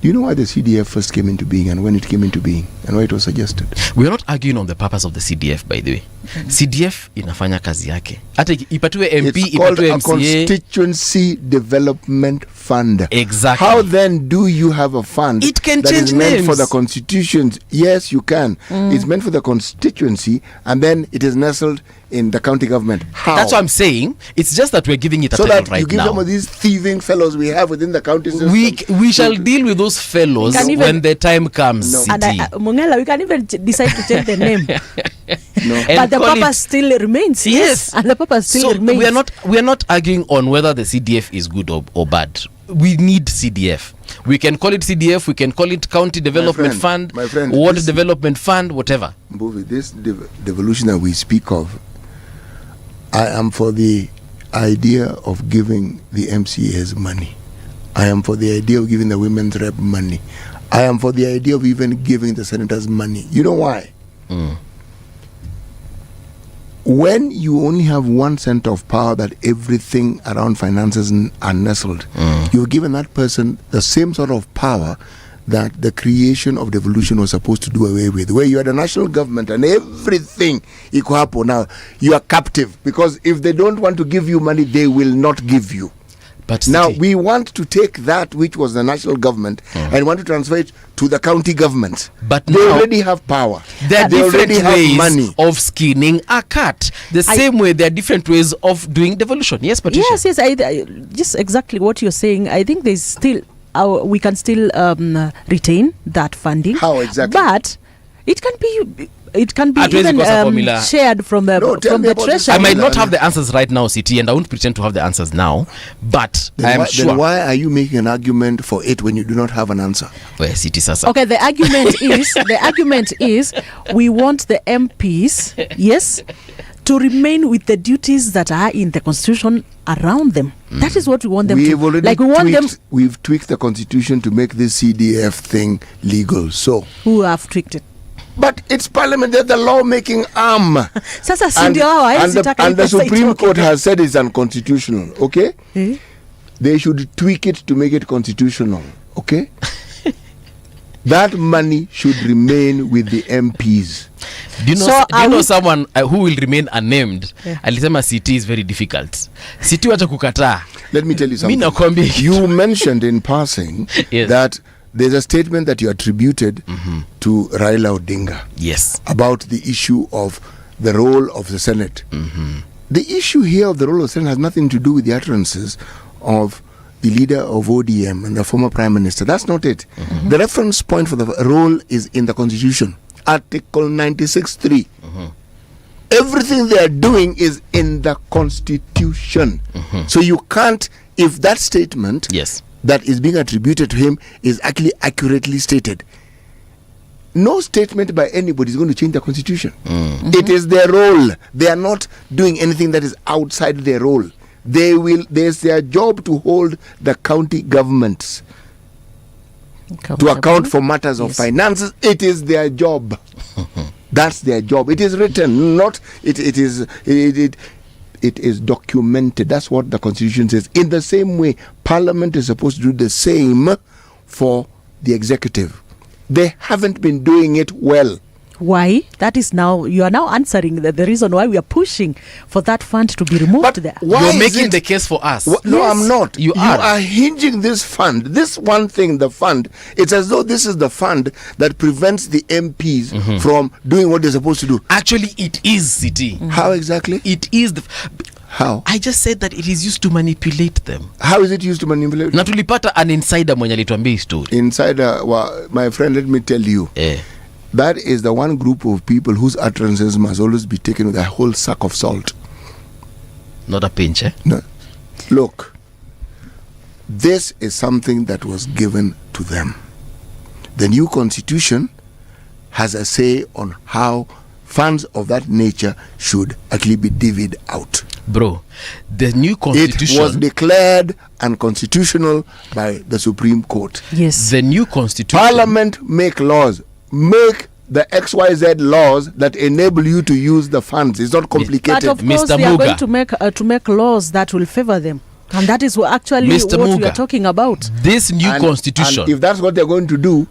Do you know why the CDF first came into being and when it came into being and why it was suggested? We are not arguing on the purpose of the CDF, by the way. CDF inafanya kazi yake. Hata ipatiwe MP, it's called ipatiwe a MCA. Constituency Development Fund. Exactly. How then do you have a fund It can that change is meant names. for the constitutions? Yes, you can. It's meant for the constituency and then it is nestled in the county government. How? That's what I'm saying. It's just that we're giving it a so title that right you give now. some of these thieving fellows we have within the county system. We shall deal with those fellows Can even- when the time comes. No. And City. Mung'ala, we can even decide to change the name. No. And But the call purpose still remains. Yes. And the purpose still So remains. we are not arguing on whether the CDF is good or bad. We need CDF. We can call it CDF. We can call it County Development Fund, my friend, Water this- Development Fund, whatever. Mbuvi, this devolution that we speak of, I am for the idea of giving the MCAs money. I am for the idea of giving the women's rep money. I am for the idea of even giving the senators money. You know why? When you only have 1 cent of power that everything around finances are nestled, you've given that person the same sort of power that the creation of devolution was supposed to do away with, where you are the national government and everything equal happen. Now you are captive because if they don't want to give you money, they will not give you. But Now City, we want to take that which was the national government and want to transfer it to the county government. But they now- already have power. there are they already different have ways money. of skinning a cat. The same way there are different ways of doing devolution. Yes, Patricia? Yes, I just exactly what you're saying. I think there's still we can still retain that funding. How exactly? But it can be Hatuwezi even kosa formula. shared from the No, tell from me the about this treasury. I might not Formula. have the answers right now, City, and I won't pretend to have the answers now, but I am sure. Then why are you making an argument for it when you do not have an answer? Well, City sasa. Okay, the argument is we want the MPs, yes, to remain with the duties that are in the constitution around them. That is what we want them We've to. already Like we want them we've tweaked the constitution to make this CDF thing legal. So, who have tweaked it. but it's parliament, they're the lawmaking arm. Sasa si and, ndio hao, and, the, sitaka and the ipesa Supreme itoke. Court has said it's unconstitutional, okay? They should tweak it to make it constitutional, okay? That money should remain with the MPs. Do you know, So do you are know we- someone who will remain unnamed? Alisema CT is very difficult. CT wacha kukataa. Let me tell you something. nakwambia kitu. You mentioned in passing Yes. that there's a statement that you attributed to Raila Odinga Yes. about the issue of the role of the Senate. The issue here of the role of the Senate has nothing to do with the utterances of the leader of ODM and the former Prime Minister. That's not it. The reference point for the role is in the Constitution, Article 96(3). Everything they are doing is in the Constitution. So you can't, if that statement Yes. that is being attributed to him is actually accurately stated, no statement by anybody is going to change the Constitution. It is their role. They are not doing anything that is outside their role. There's their job to hold the county governments to account for matters of finances. It is their job. That's their job. It is written, not it is documented. That's what the Constitution says. In the same way, Parliament is supposed to do the same for the executive. They haven't been doing it well. Why? That is now, you are now answering the reason why we are pushing for that fund to be removed there. why You're is making it- the case for us. No, Yes. I'm not. You You are. are hinging this fund. This one thing, the fund, it's as though this is the fund that prevents the MPs from doing what they're supposed to do. Actually, it is CT. How exactly? It is the. How? I just said that it is used to manipulate them. How is it used to manipulate? Na tulipata an insider mwenye alituambia hii story. Insider, my friend, let me tell you. That is the one group of people whose utterances must always be taken with a whole sack of salt. Not a pinch, eh? No. Look, this is something that was given to them. The new constitution has a say on how funds of that nature should actually be divvied out. Bro, the new constitution. It was declared unconstitutional by the Supreme Court. Yes. The new constitution. Parliament make laws. Make the XYZ laws that enable you to use the funds. It's not But complicated. of course, Mr. they are Muga. going to make laws that will favor them. And that is actually Mr. what Muga, we are talking about. This new constitution. And if that's what they're going to do,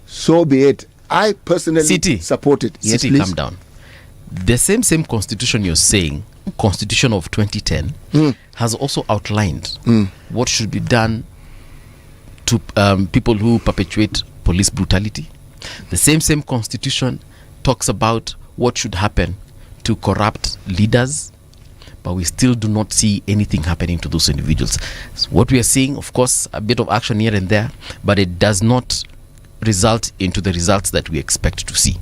so be it. I personally support it. Yes, please. Calm down. The same constitution you're saying, constitution of 2010, has also outlined what should be done to people who perpetuate police brutality. The same constitution talks about what should happen to corrupt leaders, but we still do not see anything happening to those individuals. So what we are seeing, of course, a bit of action here and there, but it does not result into the results that we expect to see.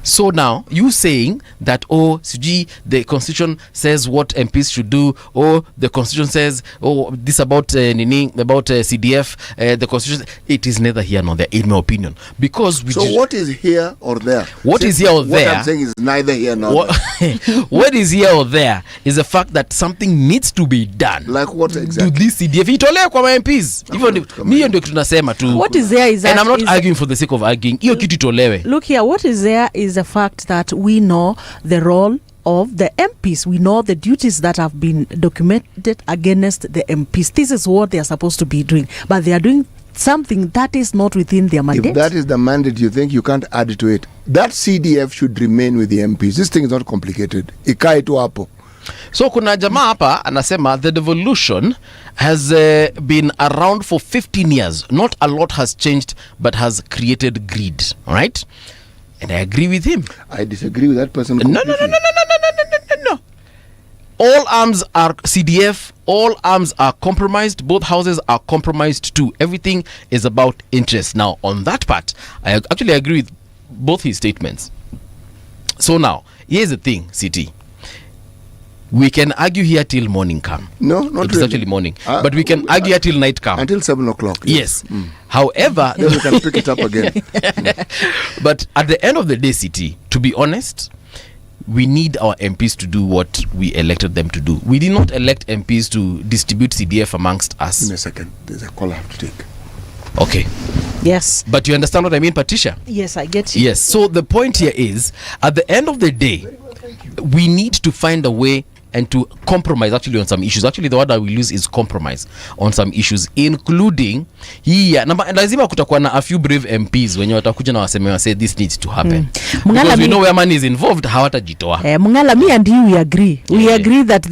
So now, you saying that, oh, Suji, the constitution says what MPs should do, or the constitution says, oh, this about CDF, the constitution, it is neither here nor there, in my opinion. Because what is here or there? What is here or there? What I'm saying is neither here nor there. What is here or there is the fact that something needs to be done. Like what exactly? To this CDF. Itolewe kwa MPs. Hiyo ndio tunasema tu. What is there is that, and I'm not arguing for the sake of arguing. Hiyo kitu itolewe. Look here, what is there is the fact that we know the role of the MPs. We know the duties that have been documented against the MPs. This is what they are supposed to be doing. But they are doing something that is not within their mandate. If that is the mandate, you think you can't add to it. That CDF should remain with the MPs. This thing is not complicated. Ikae tu hapo. So kuna jamaa hapa anasema the devolution has been around for 15 years. Not a lot has changed, but has created greed. All right? And I agree with him. I disagree with that person. No. All arms are CDF. All arms are compromised. Both houses are compromised too. Everything is about interest. Now, on that part, I actually agree with both his statements. So now, here's the thing, CT. We can argue here till morning come. No, not it's really. Actually morning. But we can argue here till night come. Until 7 o'clock. Yes. However... then we can pick it up again. But at the end of the day, CT, to be honest, we need our MPs to do what we elected them to do. We did not elect MPs to distribute CDF amongst us. In a second. There's a call I have to take. Okay. Yes. But you understand what I mean, Patricia? Yes, I get you. Yes. So the point here is, at the end of the day, we need to find a way and to compromise actually on some issues. Actually, the word I will use is compromise on some issues, including here. And lazima kutakuwa na a few brave MPs when watakuja na waseme say this needs to happen. Because we know where money is involved, hawatajitoa. Mung'ala, me and you, we agree. We agree that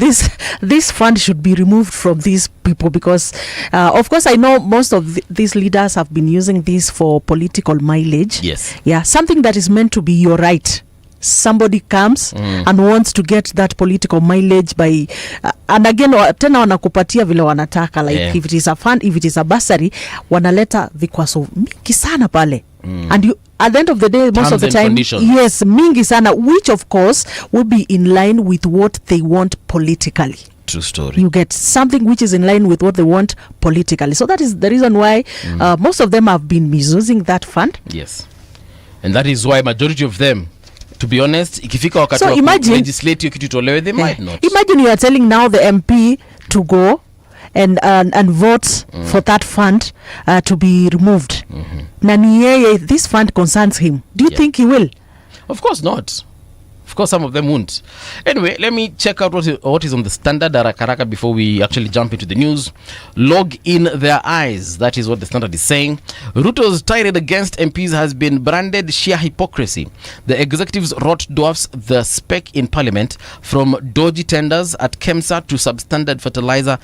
this fund should be removed from these people because, of course, I know most of these leaders have been using this for political mileage. Yes. Yeah, something that is meant to be your right. Somebody comes and wants to get that political mileage by and again tena wanakupatia vile wanataka like if it is a fund, if it is a bursary, wanaleta vikwaso mingi sana pale and you at the end of the day most of the time yes mingi sana, which of course will be in line with what they want politically. True story. You get something which is in line with what they want politically. So that is the reason why most of them have been misusing that fund. Yes. And that is why majority of them, to be honest, ikifika wakati so wa legislate kitu tolewe, they might not. Imagine you are telling now the MP to go and vote for that fund to be removed. Na ni yeye, this fund concerns him. Do you think he will? Of course not. Of course, some of them won't. Anyway, let me check out what is on the Standard Arakaraka before we actually jump into the news. Log in their eyes. That is what the Standard is saying. Ruto's tirade against MPs has been branded sheer hypocrisy. The executives rot dwarfs the spec in Parliament, from dodgy tenders at KEMSA to substandard fertilizer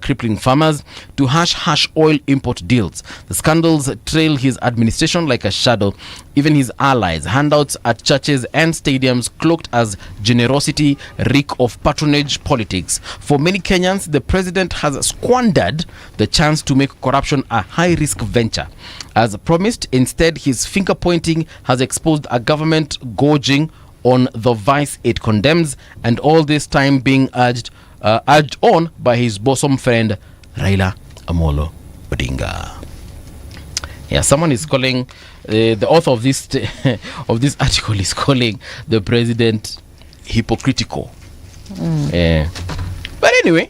crippling farmers to hush oil import deals. The scandals trail his administration like a shadow. Even his allies, handouts at churches and stadiums cloaked as generosity, reek of patronage politics. For many Kenyans, the president has squandered the chance to make corruption a high-risk venture. As promised, instead, his finger-pointing has exposed a government gorging on the vice it condemns, and all this time being urged on by his bosom friend, Raila Amolo Odinga. Yeah, someone is calling... the author of this article is calling the president hypocritical. But anyway,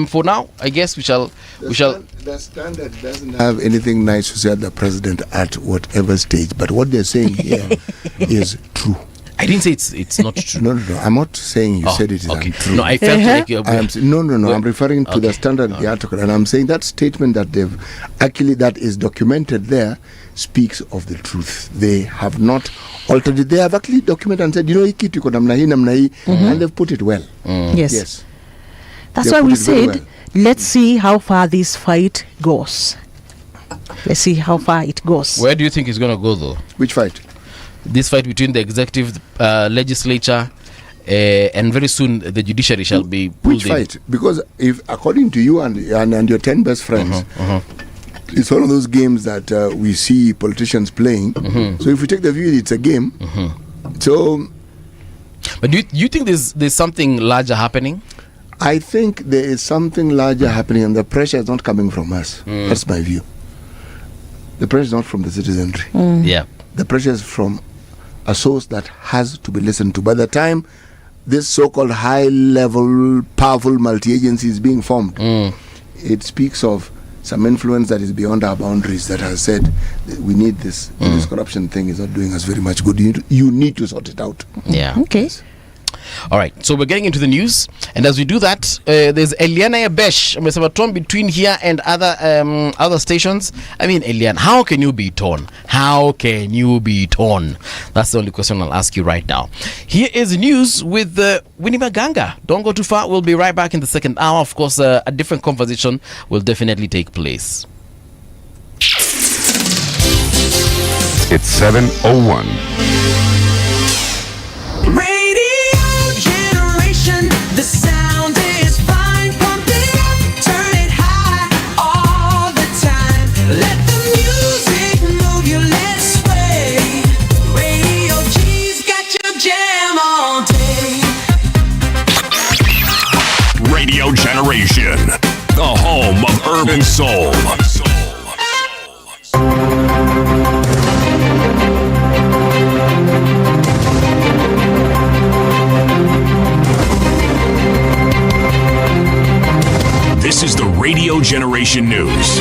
for now, I guess we shall. The Standard doesn't have anything nice to say at the president at whatever stage. But what they're saying here is true. I didn't say it's not true. No. I'm not saying you said it is untrue. No, I felt like you're... No. I'm referring to the standard of the article, and I'm saying that statement that they've actually, that is documented there, speaks of the truth. They have not altered it. They have actually documented and said, hiki tuko namna hii, and they've put it well. Yes. That's why we said, let's see how far this fight goes. Let's see how far it goes. Where do you think it's going to go, though? Which fight? This fight between the executive, legislature, and very soon the judiciary shall be pulled Which fight? Because if, according to you and your 10 best friends, it's one of those games that we see politicians playing. So if we take the view it's a game, so... But do you think there's something larger happening? I think there is something larger happening, and the pressure is not coming from us. That's my view. The pressure is not from the citizenry. Yeah. The pressure is from a source that has to be listened to. By the time this so-called high-level, powerful multi-agency is being formed, it speaks of some influence that is beyond our boundaries that has said we need this. This corruption thing is not doing us very much good. You need to sort it out. Yeah. Okay. Yes. All right, so we're getting into the news, and as we do that, there's Eliana Yabesh torn between here and other stations. I mean, Eliana, how can you be torn? How can you be torn? That's the only question I'll ask you right now. Here is news with Winnie Maganga. Don't go too far. We'll be right back in the second hour. Of course, a different conversation will definitely take place. It's 7:01. The sound is fine, pump it up, turn it high all the time. Let the music move you, let's sway. Radio G's got your jam all day. Radio Generation, the home of urban soul. This is the Radio Generation News.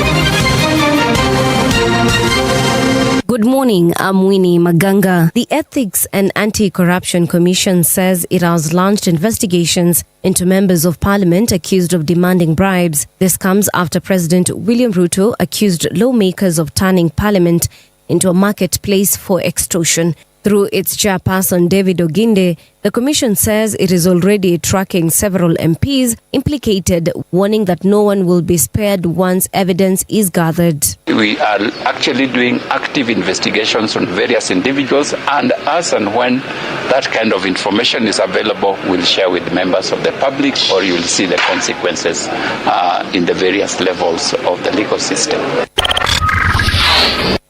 Good morning, I'm Winnie Maganga. The Ethics and Anti-Corruption Commission says it has launched investigations into members of parliament accused of demanding bribes. This comes after President William Ruto accused lawmakers of turning parliament into a marketplace for extortion. Through its chairperson, David Oginde, the commission says it is already tracking several MPs implicated, warning that no one will be spared once evidence is gathered. We are actually doing active investigations on various individuals, and as and when that kind of information is available, we'll share with members of the public, or you'll see the consequences in the various levels of the legal system.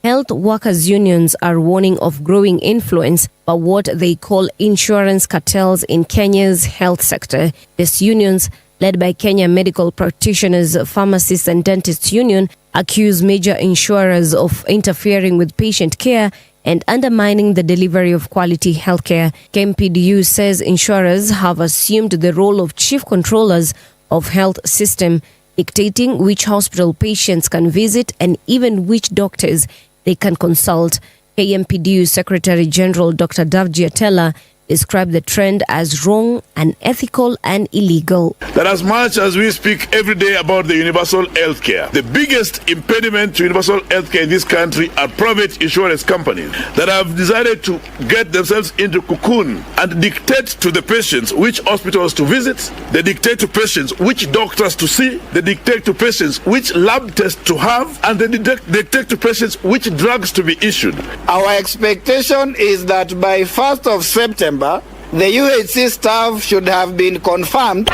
Health workers' unions are warning of growing influence by what they call insurance cartels in Kenya's health sector. These unions, led by Kenya Medical Practitioners, Pharmacists and Dentists Union, accuse major insurers of interfering with patient care and undermining the delivery of quality healthcare. KMPDU says insurers have assumed the role of chief controllers of health system, dictating which hospital patients can visit and even which doctors they can consult. KMPDU Secretary General Dr. Davji Atela described the trend as wrong, unethical and illegal. That as much as we speak every day about the universal health care, the biggest impediment to universal health care in this country are private insurance companies that have decided to get themselves into cocoon and dictate to the patients which hospitals to visit. They dictate to patients which doctors to see. They dictate to patients which lab tests to have, and they dictate to patients which drugs to be issued. Our expectation is that by 1st of September, the UHC staff should have been confirmed.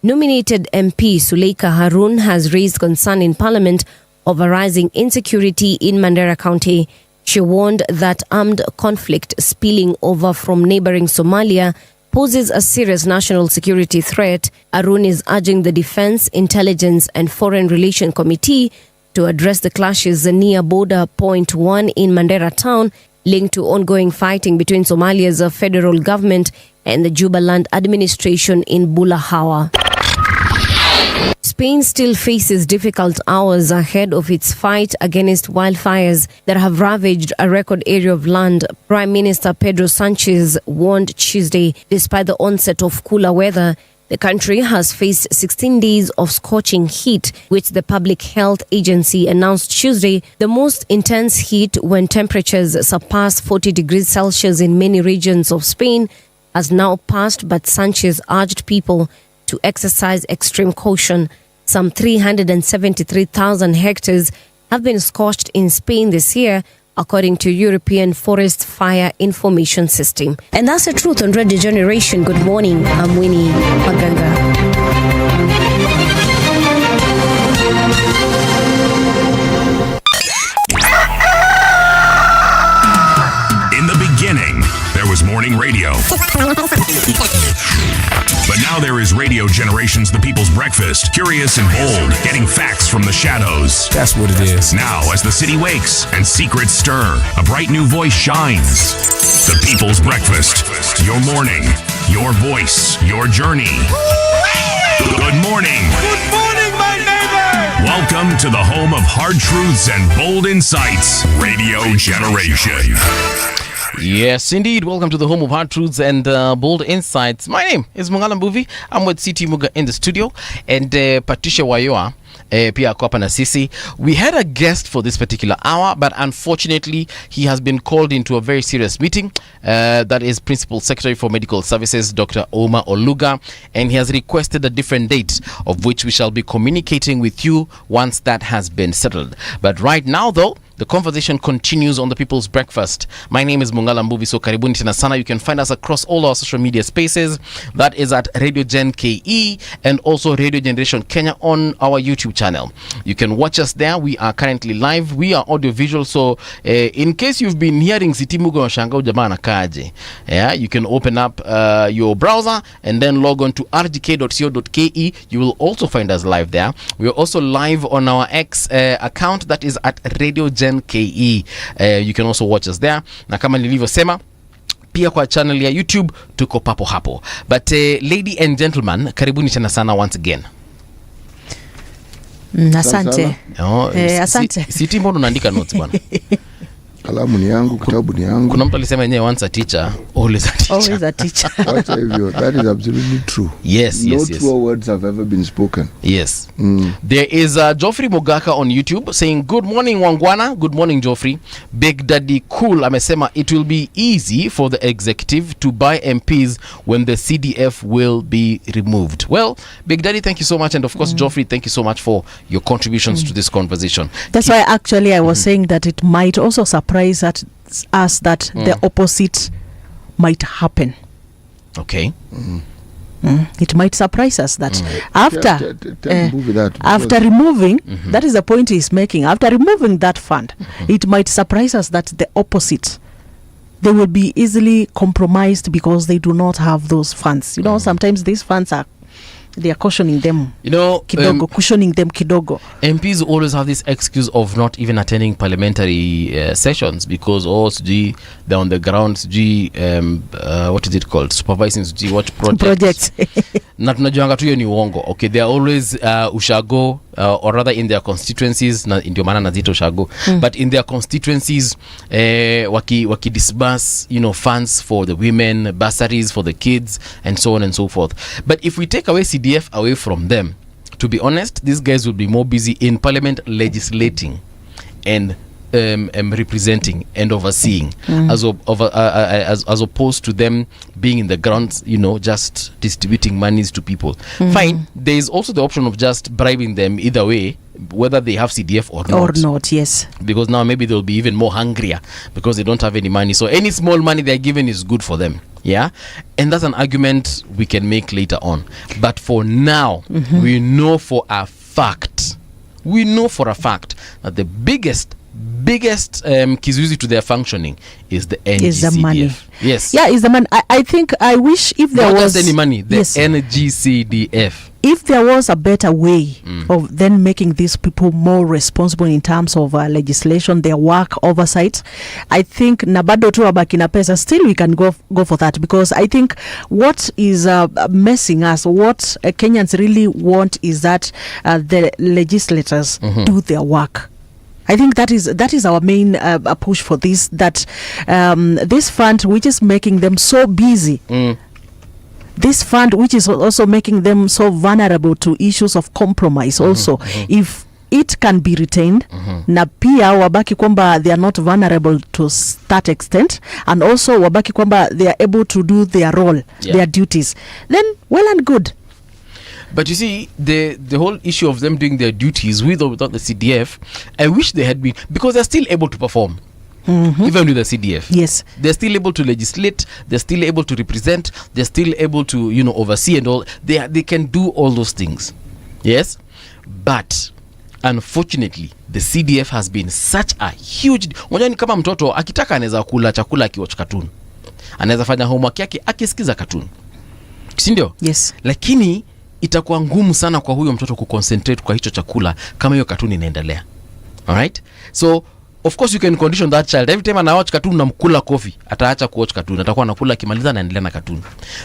Nominated MP Suleika Harun has raised concern in Parliament over rising insecurity in Mandera County. She warned that armed conflict spilling over from neighboring Somalia poses a serious national security threat. Harun is urging the Defense, Intelligence and Foreign Relations Committee to address the clashes near border point 1 in Mandera town, linked to ongoing fighting between Somalia's federal government and the Jubaland administration in Bulahawa. Spain still faces difficult hours ahead of its fight against wildfires that have ravaged a record area of land. Prime Minister Pedro Sanchez warned Tuesday, despite the onset of cooler weather, the country has faced 16 days of scorching heat, which the Public Health Agency announced Tuesday, the most intense heat when temperatures surpass 40 degrees Celsius in many regions of Spain has now passed, but Sanchez urged people to exercise extreme caution. Some 373,000 hectares have been scorched in Spain this year, according to European Forest Fire Information System. And that's the truth on Radio Generation. Good morning. I'm Winnie Maganga. In the beginning, there was morning radio. But now there is Radio Generation's The People's Breakfast. Curious and bold, getting facts from the shadows. That's what it is. Now, as the city wakes and secrets stir, a bright new voice shines. The People's Breakfast. Your morning, your voice, your journey. Good morning. Good morning, my neighbor! Welcome to the home of hard truths and bold insights. Radio Generation. Yes, indeed. Welcome to the home of hard truths and bold insights. My name is Mung'ala Mbuvi. I'm with CT Muga in the studio. And Patricia Wayua, pia ako hapa na sisi. We had a guest for this particular hour, but unfortunately, he has been called into a very serious meeting. That is Principal Secretary for Medical Services, Dr. Oma Oluga. And he has requested a different date, of which we shall be communicating with you once that has been settled. But right now, though, the conversation continues on the People's Breakfast. My name is Mung'ala Mbuvi, so karibuni tena sana. You can find us across all our social media spaces. That is at Radio Gen KE and also Radio Generation Kenya on our YouTube channel. You can watch us there. We are currently live. We are audio visual, so in case you've been hearing City Muga wa Shangao Jamana Kaje, you can open up your browser and then log on to rgk.co.ke. You will also find us live there. We are also live on our X account, that is at Radio Gen KE. You can also watch us there. Na kama nilivyosema, pia kwa channel ya YouTube tuko papo hapo. But lady and gentlemen, karibuni tena sana once again. Asante. Asante. Siti mbona unaandika notes bwana? Kalamu ni yangu, kitabu ni yangu. Kuna mtu alisema yenyewe once a teacher, always a teacher. Always a teacher. That is absolutely true. Yes, no yes. truer words have ever been spoken. Yes. There is Geoffrey Mogaka on YouTube saying, good morning Wangwana. Good morning Geoffrey. Big Daddy Cool amesema it will be easy for the executive to buy MPs when the CDF will be removed. Well, Big Daddy, thank you so much. And of course, Geoffrey, thank you so much for your contributions to this conversation. That's why actually I was saying that it might also surprise us that the opposite might happen. Okay. It might surprise us that after after removing, that is the point he's making, after removing that fund, it might surprise us that the opposite, they will be easily compromised because they do not have those funds. You know, sometimes these funds they are cautioning them, cushioning them kidogo. MPs always have this excuse of not even attending parliamentary sessions because they're on the ground, what is it called, supervising what projects. Na tunajuanga tu hiyo ni uongo. Okay, they are always ushago or rather in their constituencies, na ndio maana nazito ushago, but in their constituencies waki disburse, funds for the women, bursaries for the kids, and so on and so forth. But if we take away CDF away from them, to be honest, these guys will be more busy in parliament legislating and representing and overseeing as opposed to them being in the grounds, just distributing monies to people. Fine, there is also the option of just bribing them either way, whether they have CDF or not. Yes, because now maybe they'll be even more hungrier because they don't have any money, so any small money they're given is good for them. And that's an argument we can make later on, but for now we know for a fact that the biggest biggest kizuizi to their functioning is the NGCDF. Is the money. Yes. Yeah, is the money. I think I wish if there Not was just any money, the yes. NGCDF. If there was a better way of then making these people more responsible in terms of legislation, their work oversight, I think nabado tu wabaki na pesa, still we can go for that, because I think what is messing us, what Kenyans really want is that the legislators do their work. I think that is our main push for this, that this fund which is making them so busy, this fund which is also making them so vulnerable to issues of compromise also, if it can be retained, na pia wabaki kwamba they are not vulnerable to that extent, and also wabaki kwamba they are able to do their role, their duties, then well and good. But you see, the whole issue of them doing their duties with or without the CDF, I wish they had been, because they're still able to perform. Even with the CDF. Yes. They're still able to legislate, they're still able to represent, they're still able to, oversee and all. They can do all those things. Yes? But unfortunately, the CDF has been such a huge... Unajua ni kama mtoto akitaka anaweza kula chakula akiwatch cartoon. Anaweza fanya homework yake akisikiza cartoon. Si ndio? Yes. Lakini itakuwa ngumu sana kwa huyo mtoto kuconcentrate kwa hicho chakula kama hiyo cartoon inaendelea. All right? So of course you can condition that child. Every time ana watch cartoon unamkula coffee, ataacha kuwatch cartoon, atakuwa anakula kimaliza anaendelea na cartoon.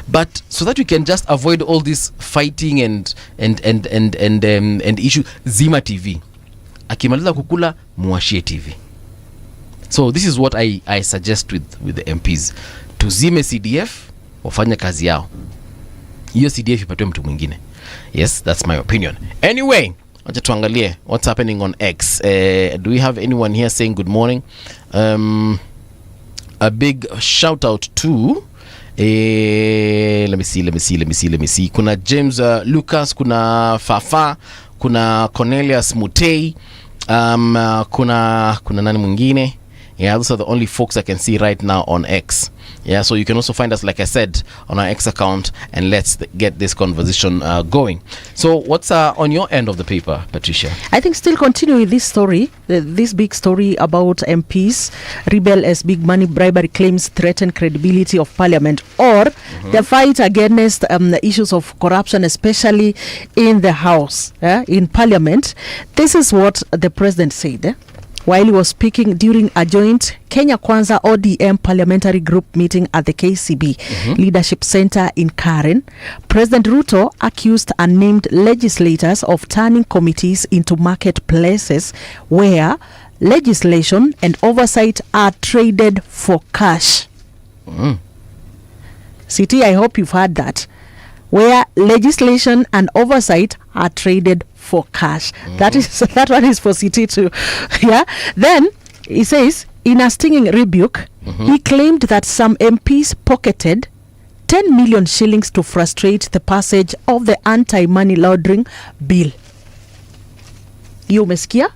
But so that we can just avoid all this fighting and issue, zima TV. Akimaliza kukula, muwashie TV. So this is what I suggest with the MPs. Tuzime CDF, wafanye kazi yao. Hiyo CDF ipatiwe mtu mwingine. Yes, that's my opinion. Anyway, wacha tuangalie what's happening on X. Do we have anyone here saying good morning? A big shout out to let me see. Kuna James Lucas, kuna Fafa, kuna Cornelius Mutei, kuna nani mwingine? Yeah, those are the only folks I can see right now on X. Yeah, so you can also find us, like I said, on our X account, and let's get this conversation going. So what's on your end of the paper, Patricia? I think still continuing this story, this big story about MPs rebel as big money bribery claims threaten credibility of Parliament, or the fight against the issues of corruption, especially in the House, in Parliament. This is what the President said. While he was speaking during a joint Kenya Kwanza ODM parliamentary group meeting at the KCB Leadership Center in Karen, President Ruto accused unnamed legislators of turning committees into marketplaces where legislation and oversight are traded for cash. City, I hope you've heard that. Where legislation and oversight are traded for cash. That one is for City too. Yeah. Then he says, in a stinging rebuke, he claimed that some MPs pocketed 10 million shillings to frustrate the passage of the anti-money laundering bill. You umesikia?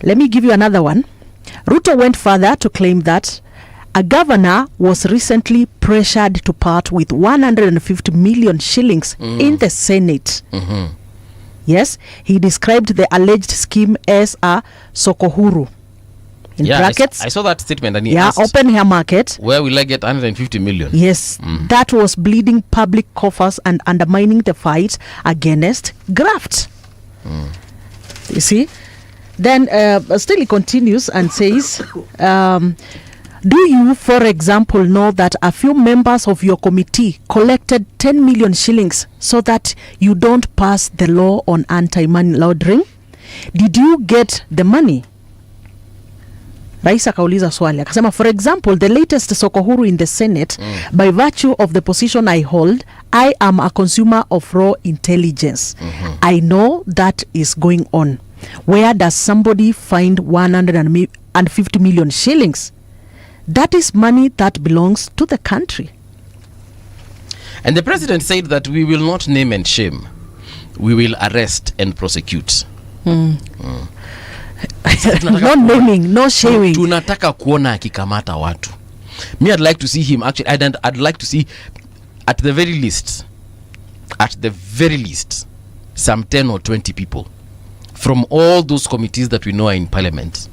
Let me give you another one. Ruto went further to claim that a governor was recently pressured to part with 150 million shillings in the Senate. Yes, he described the alleged scheme as a sokohuru. In brackets. I saw that statement, and he asked, open air market. Where will I get 150 million? Yes, that was bleeding public coffers and undermining the fight against graft. You see? Then still he continues and says, do you, for example, know that a few members of your committee collected 10 million shillings so that you don't pass the law on anti-money laundering? Did you get the money? Rais akauliza swali akasema, for example, the latest sokohuru in the Senate, by virtue of the position I hold, I am a consumer of raw intelligence. I know that is going on. Where does somebody find 150 million shillings? That is money that belongs to the country. And the president said that we will not name and shame. We will arrest and prosecute. No naming, no shaming. Tunataka kuona akikamata watu. Me, I'd like to see him actually. I'd like to see at the very least some 10 or 20 people from all those committees that we know are in Parliament.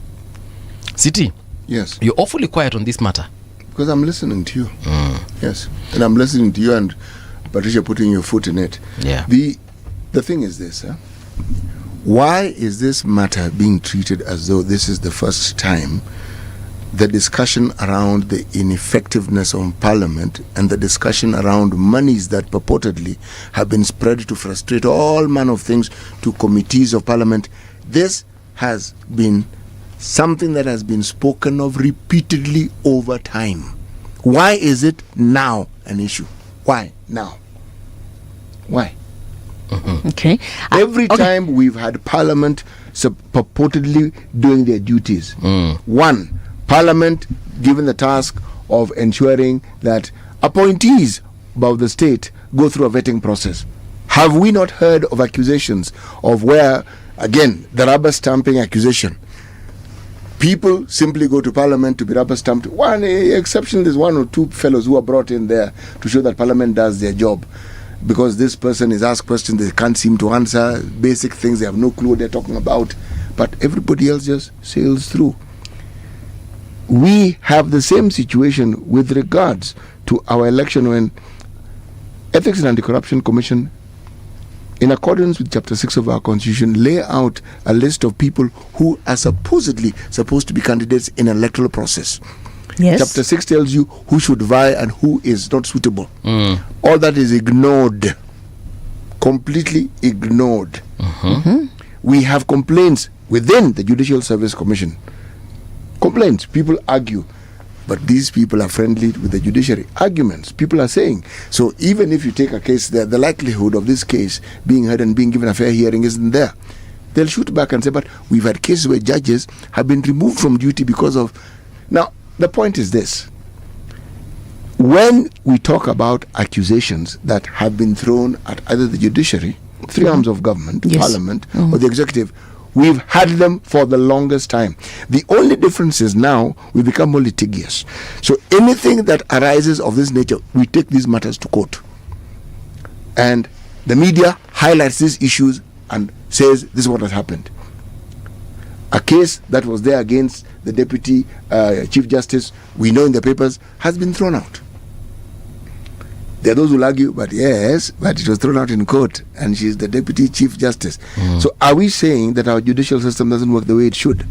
City. Yes. You're awfully quiet on this matter. Because I'm listening to you. Yes. And I'm listening to you and Patricia putting your foot in it. Yeah. The thing is this, why is this matter being treated as though this is the first time the discussion around the ineffectiveness of Parliament and the discussion around monies that purportedly have been spread to frustrate all manner of things to committees of Parliament? This has been something that has been spoken of repeatedly over time. Why is it now an issue? Why now? Why? Okay. Every time we've had Parliament purportedly doing their duties. One, Parliament given the task of ensuring that appointees above the state go through a vetting process. Have we not heard of accusations of where, again, the rubber stamping accusation? People simply go to Parliament to be rubber stamped. One exception, there's one or two fellows who are brought in there to show that Parliament does their job. Because this person is asked questions they can't seem to answer, basic things, they have no clue what they're talking about. But everybody else just sails through. We have the same situation with regards to our election when Ethics and Anti-Corruption Commission, in accordance with Chapter 6 of our Constitution, lay out a list of people who are supposedly supposed to be candidates in an electoral process. Yes. Chapter 6 tells you who should vie and who is not suitable. All that is ignored. Completely ignored. We have complaints within the Judicial Service Commission. Complaints. People argue. But these people are friendly with the judiciary. Arguments. People are saying. So even if you take a case, the likelihood of this case being heard and being given a fair hearing isn't there. They'll shoot back and say, but we've had cases where judges have been removed from duty because of... Now, the point is this. When we talk about accusations that have been thrown at either the judiciary, three arms of government, Parliament, or the executive, we've had them for the longest time. The only difference is now we become more litigious. So anything that arises of this nature, we take these matters to court. And the media highlights these issues and says this is what has happened. A case that was there against the Deputy Chief Justice, we know in the papers, has been thrown out. There are those who argue, but yes, but it was thrown out in court, and she's the Deputy Chief Justice. So are we saying that our judicial system doesn't work the way it should?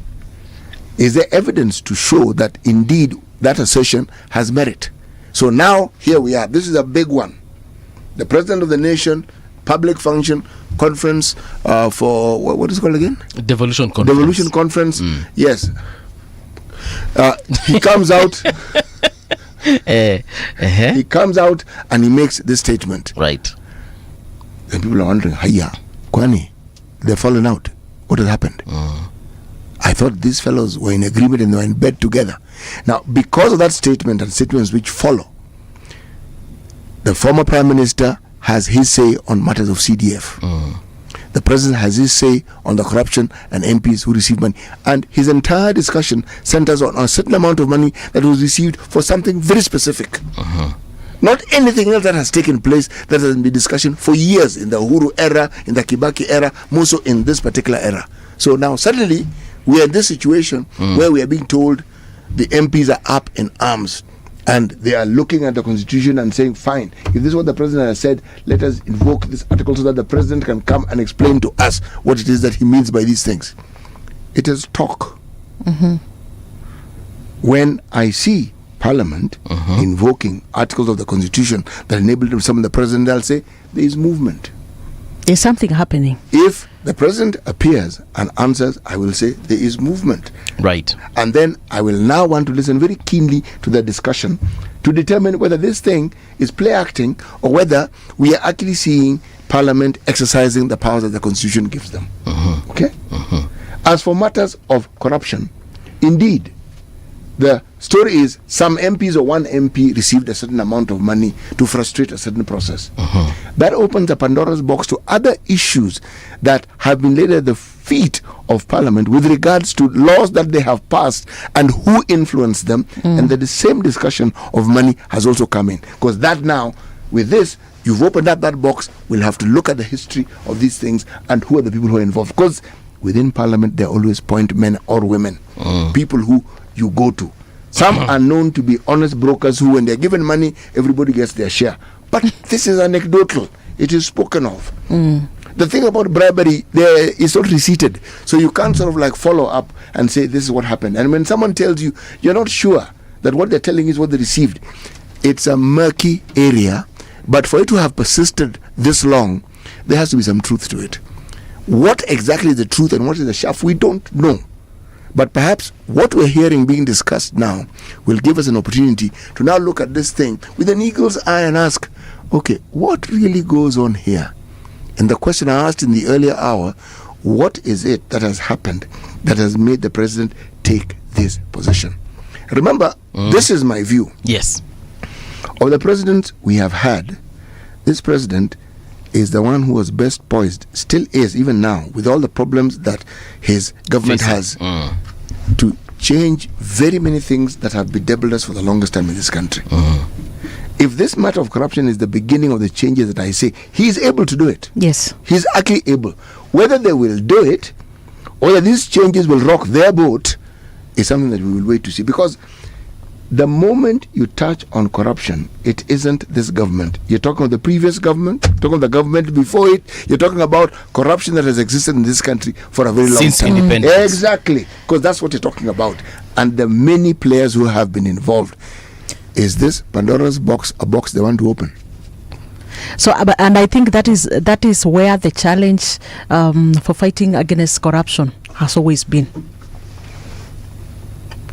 Is there evidence to show that indeed that assertion has merit? So now, here we are. This is a big one. The President of the Nation, public function, conference for, what is it called again? Devolution Conference. Devolution Conference, yes. He comes out... He comes out and he makes this statement. Right. And people are wondering, Haya, Kwani, they're fallen out. What has happened? I thought these fellows were in agreement and they were in bed together. Now, because of that statement and statements which follow, the former Prime Minister has his say on matters of CDF. The President has his say on the corruption and MPs who receive money. And his entire discussion centers on a certain amount of money that was received for something very specific. Not anything else that has taken place that has been discussion for years in the Uhuru era, in the Kibaki era, more so in this particular era. So now suddenly we are in this situation where we are being told the MPs are up in arms. And they are looking at the Constitution and saying, fine, if this is what the President has said, let us invoke this article so that the President can come and explain to us what it is that he means by these things. It is talk. When I see Parliament invoking articles of the Constitution that enable them to summon the President, I'll say, there is movement. There's something happening. If the President appears and answers, I will say there is movement. Right. And then I will now want to listen very keenly to the discussion to determine whether this thing is play acting or whether we are actually seeing Parliament exercising the powers that the Constitution gives them. Okay? As for matters of corruption, indeed, the story is some MPs or one MP received a certain amount of money to frustrate a certain process. That opens a Pandora's box to other issues that have been laid at the feet of Parliament with regards to laws that they have passed and who influenced them. And the same discussion of money has also come in. Because that now, with this, you've opened up that box. We'll have to look at the history of these things and who are the people who are involved. Because within parliament, there are always point men or women, people who you go to. Some are known to be honest brokers who, when they're given money, everybody gets their share. But this is anecdotal. It is spoken of. The thing about bribery, it's not receipted. So you can't sort of like follow up and say, this is what happened. And when someone tells you, you're not sure that what they're telling is what they received. It's a murky area. But for it to have persisted this long, there has to be some truth to it. What exactly is the truth and what is the chaff, we don't know. But perhaps what we're hearing being discussed now will give us an opportunity to now look at this thing with an eagle's eye and ask, okay, what really goes on here? And the question I asked in the earlier hour, what is it that has happened that has made the president take this position? Remember, this is my view. Yes. Of the presidents we have had, this president is the one who was best poised, still is even now, with all the problems that his government has, to change very many things that have bedeviled us for the longest time in this country. If this matter of corruption is the beginning of the changes that I say, he is able to do it. Yes. He's actually able. Whether they will do it or that these changes will rock their boat is something that we will wait to see. Because the moment you touch on corruption, it isn't this government. You're talking about the previous government, talking about the government before it. You're talking about corruption that has existed in this country for a very long time. Since independence. Exactly, because that's what you're talking about. And the many players who have been involved. Is this Pandora's box a box they want to open? So, and I think that is where the challenge for fighting against corruption has always been.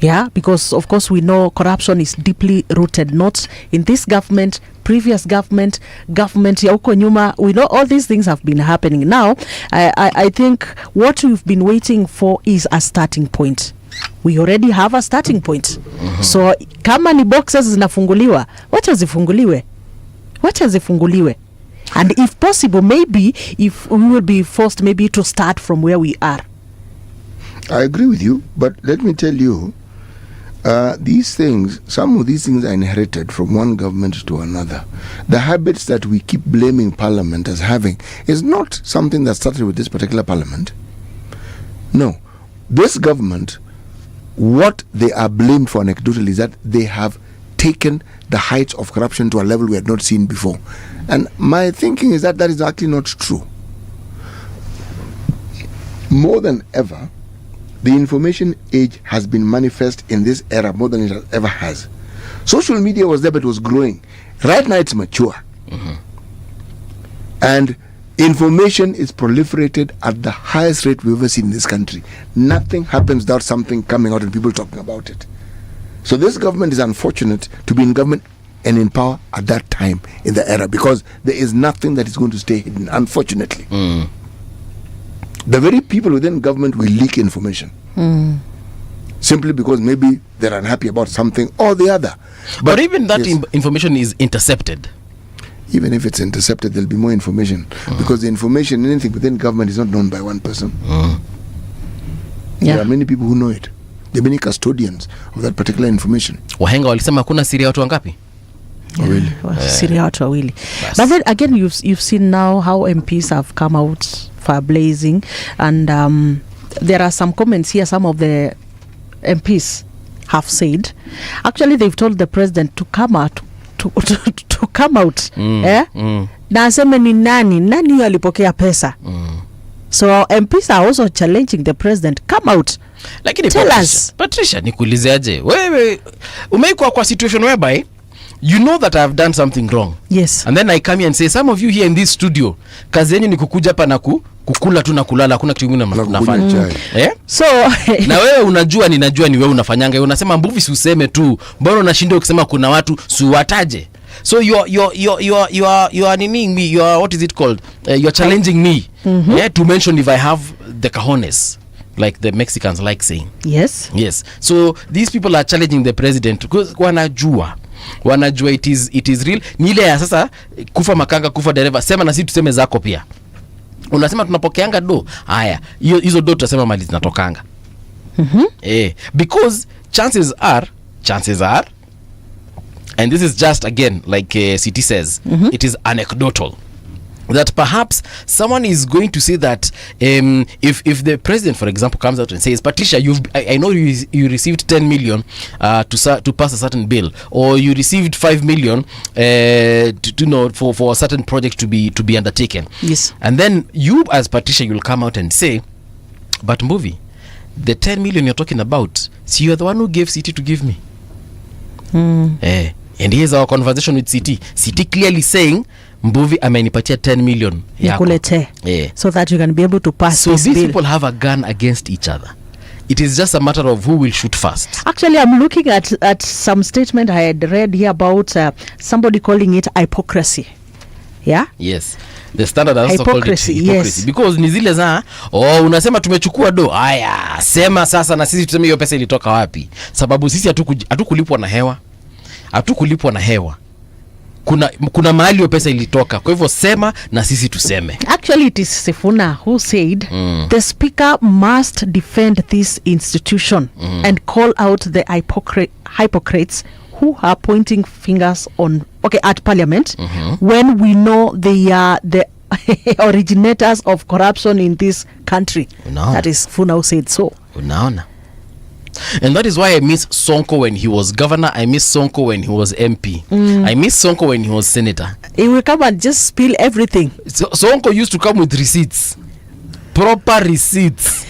Yeah, because of course we know corruption is deeply rooted, not in this government, previous government ya huko nyuma. We know all these things have been happening. Now, I think what we've been waiting for is a starting point. We already have a starting point. So kama ni boxes zinafunguliwa, wacha zifunguliwe. And if possible, maybe if we will be forced maybe to start from where we are. I agree with you, but let me tell you, these things, some of these things are inherited from one government to another. The habits that we keep blaming Parliament as having is not something that started with this particular Parliament. No. This government, what they are blamed for anecdotally is that they have taken the heights of corruption to a level we had not seen before. And my thinking is that is actually not true. More than ever, the information age has been manifest in this era more than it ever has. Social media was there, but it was growing. Right now, it's mature. And information is proliferated at the highest rate we've ever seen in this country. Nothing happens without something coming out and people talking about it. So this government is unfortunate to be in government and in power at that time in the era, because there is nothing that is going to stay hidden, unfortunately. The very people within government will leak information. Simply because maybe they're unhappy about something or the other. But even that information is intercepted. Even if it's intercepted, there'll be more information. Because the information, anything within government is not known by one person. There are many people who know it. There are many custodians of that particular information. Wahenga walisema kuna siri ya watu wangapi? Really? Siri ya watu wawili. But then again, you've seen now how MPs have come out for blazing, and there are some comments here. Some of the MPs have said, actually, they've told the president to come out, to come out. Na aseme ni nani alipokea pesa. So MPs are also challenging the president, come out. Lakini tell us. Patricia, nikuulize aje? Wewe umeikuwa kwa situation whereby you know that I have done something wrong. Yes. And then I come here and say, some of you here in this studio, kazi yenu ni kukuja hapa na kukula tu na kulala, hakuna kitu kingine mnafanya. So na wewe unajua ninajua ni wewe unafanyanga. Unasema Mbuvi si useme tu. Mbona unashinda ukisema kuna watu siwataje? So you are meaning me, you are, what is it called? You are challenging me. To mention if I have the cojones, like the Mexicans like saying. Yes. Yes. So these people are challenging the president because wanajua it is real. Ni ile ya sasa kufa makanga kufa dereva, sema na sisi tuseme zako pia. Unasema tunapokeanga do. Haya, hizo do tutasema mali zinatokanga. Because chances are, and this is just again like CT says, it is anecdotal. that perhaps someone is going to say that if the president, for example, comes out and says, Patricia, I know you received 10 million to pass a certain bill, or you received 5 million for a certain project to be undertaken. Yes. And then you as Patricia, you'll come out and say, but Mbuvi, the 10 million you're talking about, see, you're the one who gave CT to give me. And here's our conversation with CT. CT clearly saying, Mbuvi amenipatia 10 million Nikulete, so that you can be able to pass so this these bill. People have a gun against each other. It is just a matter of who will shoot first. Actually, I'm looking at some statement I had read here about somebody calling it hypocrisy. Yeah? Yes. The Standard has also called it hypocrisy. Yes. Because ni zile za unasema tumechukua do. Aya, sema sasa na sisi tuseme hiyo pesa ilitoka wapi? Sababu sisi hatukulipwa na hewa. Hatukulipwa na hewa. Kuna mahali hiyo pesa ilitoka. Kwa hivyo sema na sisi tuseme. Actually, it is Sifuna who said the speaker must defend this institution and call out the hypocrites who are pointing fingers at Parliament when we know they are the originators of corruption in this country. Unaona. That is Funa who said so. Unaona. And that is why I miss Sonko when he was governor. I miss Sonko when he was MP. I miss Sonko when he was senator. He will come and just spill everything. Sonko used to come with receipts. Proper receipts.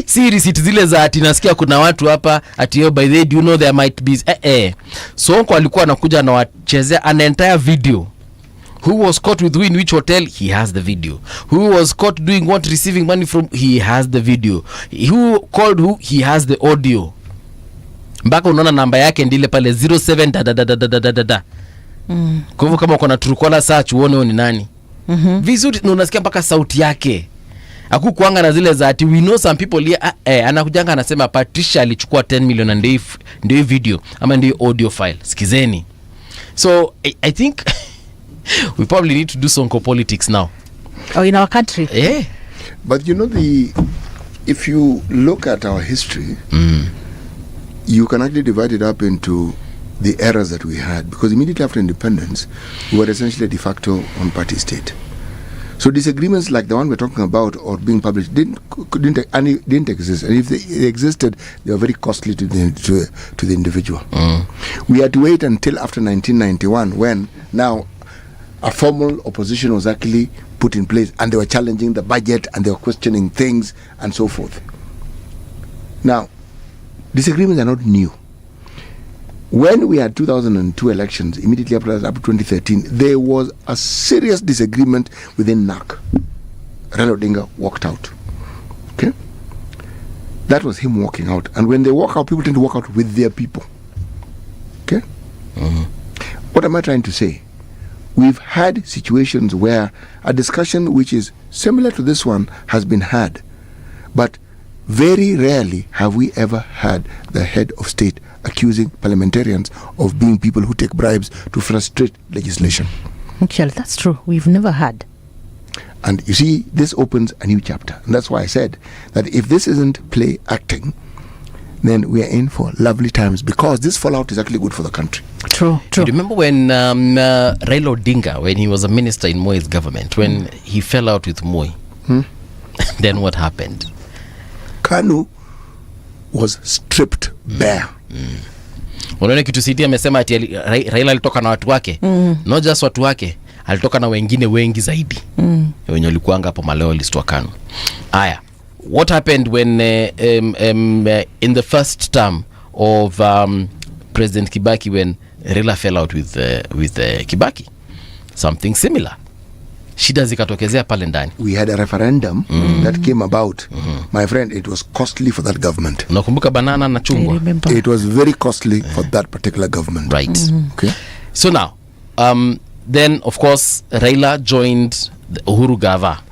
Si receipt zile za ati nasikia kuna watu hapa ati by the way, do you know there might be Sonko alikuwa anakuja na wachezea an entire video. Who was caught with who in which hotel? He has the video. Who was caught doing what, receiving money from? He has the video. Who called who? He has the audio. Mpaka unaona namba yake ndile pale 07 Kwa hivyo kama uko na Trukola search uone ni nani. Vizuri unasikia mpaka sauti yake. Hakukuanga na zile za ati we know some people here anakujanga anasema Patricia alichukua 10 million na ndio video ama ndio audio file. Sikizeni. So I think we probably need to do Sonko politics now. In our country. Yeah. But you know, if you look at our history, you can actually divide it up into the eras that we had, because immediately after independence, we were essentially a de facto one-party state. So disagreements like the one we're talking about or being published didn't exist, and if they existed, they were very costly to the individual. We had to wait until after 1991 when now a formal opposition was actually put in place, and they were challenging the budget and they were questioning things and so forth. Now, disagreements are not new. When we had 2002 elections, immediately after that, up to 2013, there was a serious disagreement within NAC. Raila Odinga walked out. Okay? That was him walking out. And when they walk out, people tend to walk out with their people. Okay? What am I trying to say? We've had situations where a discussion which is similar to this one has been had, but very rarely have we ever had the head of state accusing parliamentarians of being people who take bribes to frustrate legislation. Actually, that's true. We've never had. And you see, this opens a new chapter. And that's why I said that if this isn't play acting, then we are in for lovely times, because this fallout is actually good for the country. True. You remember when Raila Odinga, when he was a minister in Moi's government, when he fell out with Moi? Then what happened? KANU was stripped bare. Unaona kitu City amesema ati Raila alitoka na watu wake. Not just watu wake, alitoka na wengine wengi zaidi. Wenye walikuanga hapo maleo list wa KANU. Aya. What happened when in the first term of President Kibaki, when Raila fell out with Kibaki? Something similar. Shida zikatokezea pale ndani. We had a referendum that came about. My friend, it was costly for that government. Unakumbuka banana na chungwa? It was very costly for that particular government. Right. Okay. So now, then of course Raila joined the Uhuru Gava.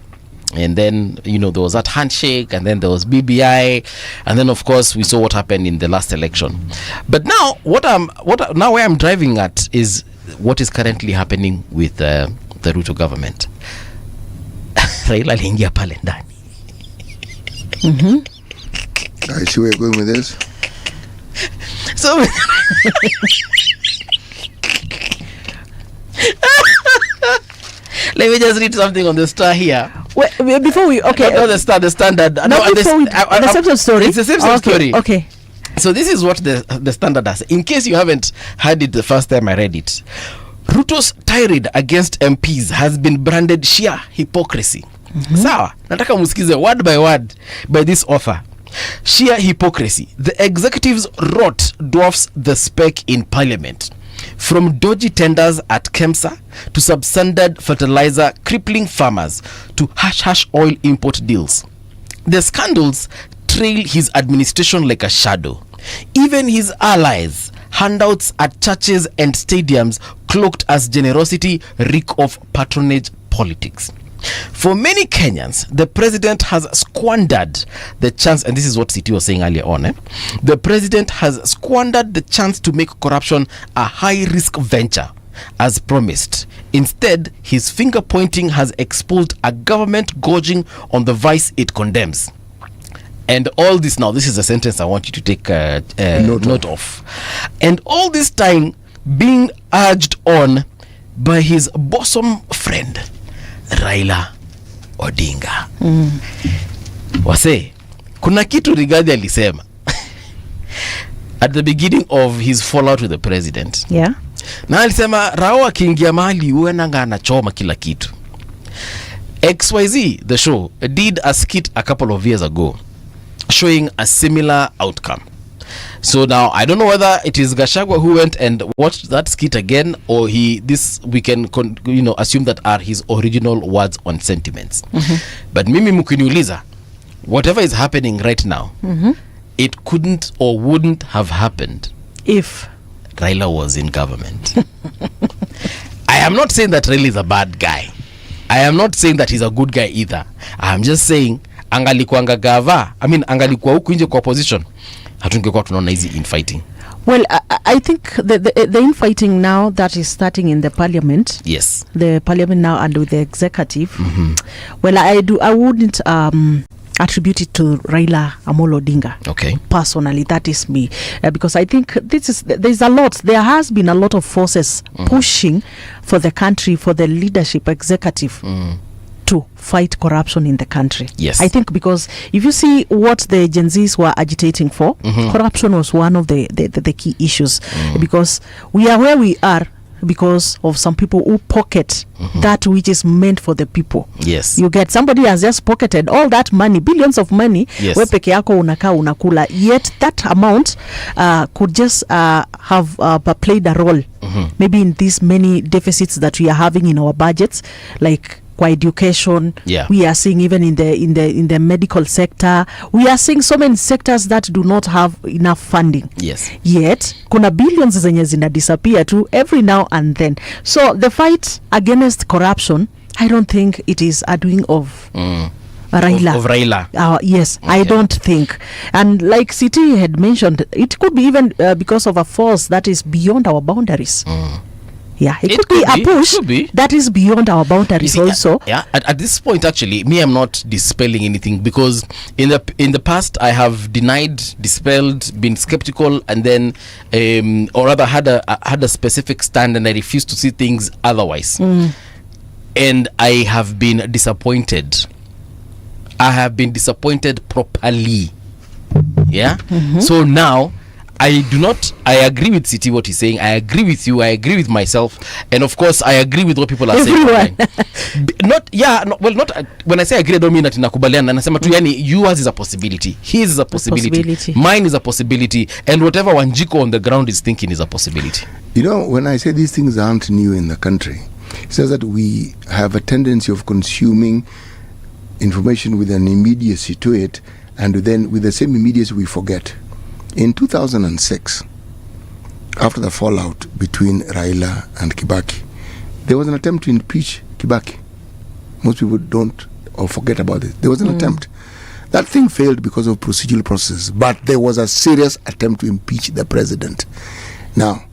And then, there was that handshake, and then there was BBI, and then of course we saw what happened in the last election. But now, now where I'm driving at is what is currently happening with the Ruto government. Raila aliingia pale ndani. I see where you're going with this. So Let me just read something on the Star here. Wait, before we No, the Standard. The Simpson story. It's a Simpson story. Okay. So this is what the Standard does. In case you haven't heard it the first time I read it, Ruto's tirade against MPs has been branded sheer hypocrisy. Sawa, nataka musikize word by word by this author. Sheer hypocrisy. The executive's rot dwarfs the spec in parliament. From dodgy tenders at KEMSA to substandard fertilizer crippling farmers to hush oil import deals. The scandals trail his administration like a shadow. Even his allies, handouts at churches and stadiums cloaked as generosity, reek of patronage politics. For many Kenyans, the president has squandered the chance, and this is what City was saying earlier on. The president has squandered the chance to make corruption a high-risk venture, as promised. Instead, his finger pointing has exposed a government gorging on the vice it condemns. And all this now, this is a sentence I want you to take note of. And all this time being urged on by his bosom friend, Raila Odinga. Wase, kuna kitu Rigathi alisema at the beginning of his fallout with the president. Yeah. Na alisema Rao akiingia mahali uenanga anachoma kila kitu. XYZ, the show, did a skit a couple of years ago showing a similar outcome. So now I don't know whether it is Gachagua who went and watched that skit again, or we can assume that are his original words on sentiments. But mimi mukiniuliza, whatever is happening right now, it couldn't or wouldn't have happened if Raila was in government. I am not saying that Raila is a bad guy. I am not saying that he's a good guy either. I am just saying angalikuwa angalikuwa huku nje kwa opposition, hatungekuwa tunaona hizi infighting. Well, I think the infighting now that is starting in the parliament. Yes. The parliament now and with the executive. Well, I wouldn't attribute it to Raila Amolo Odinga. Okay. Personally, that is me. Because I think there has been a lot of forces pushing for the country, for the leadership, executive, to fight corruption in the country. Yes. I think because if you see what the Gen Zs were agitating for, corruption was one of the key issues. Because we are where we are because of some people who pocket that which is meant for the people. Yes. You get somebody has just pocketed all that money, billions of money, yes, we peke yako unakaa unakula, yet that amount could just have played a role maybe in these many deficits that we are having in our budgets, like kwa education. Yeah. We are seeing even in the medical sector, we are seeing so many sectors that do not have enough funding. Yes. Yet kuna billions zenye zina disappear too every now and then. So the fight against corruption, I don't think it is a doing of Raila. Of Raila. Yes, okay. I don't think. And like City had mentioned, it could be even because of a force that is beyond our boundaries. Yeah, it could be a push that is beyond our boundaries also. Yeah, at this point, actually, me, I'm not dispelling anything, because in the past I have denied, dispelled, been skeptical, and then, or rather had a specific stand, and I refused to see things otherwise. And I have been disappointed. I have been disappointed properly. Yeah. So now, I agree with City what he's saying. I agree with you. I agree with myself, and of course, I agree with what people are saying. When I say agree, I don't mean that nakubaliana. Nasema tu yani yours is a possibility, his is a possibility, mine is a possibility, and whatever Wanjiko on the ground is thinking is a possibility. You know, when I say these things aren't new in the country, it says that we have a tendency of consuming information with an immediacy to it, and then with the same immediacy we forget. In 2006, after the fallout between Raila and Kibaki, there was an attempt to impeach Kibaki. Most people don't or forget about it. There was an attempt. That thing failed because of procedural process, but there was a serious attempt to impeach the president. Now,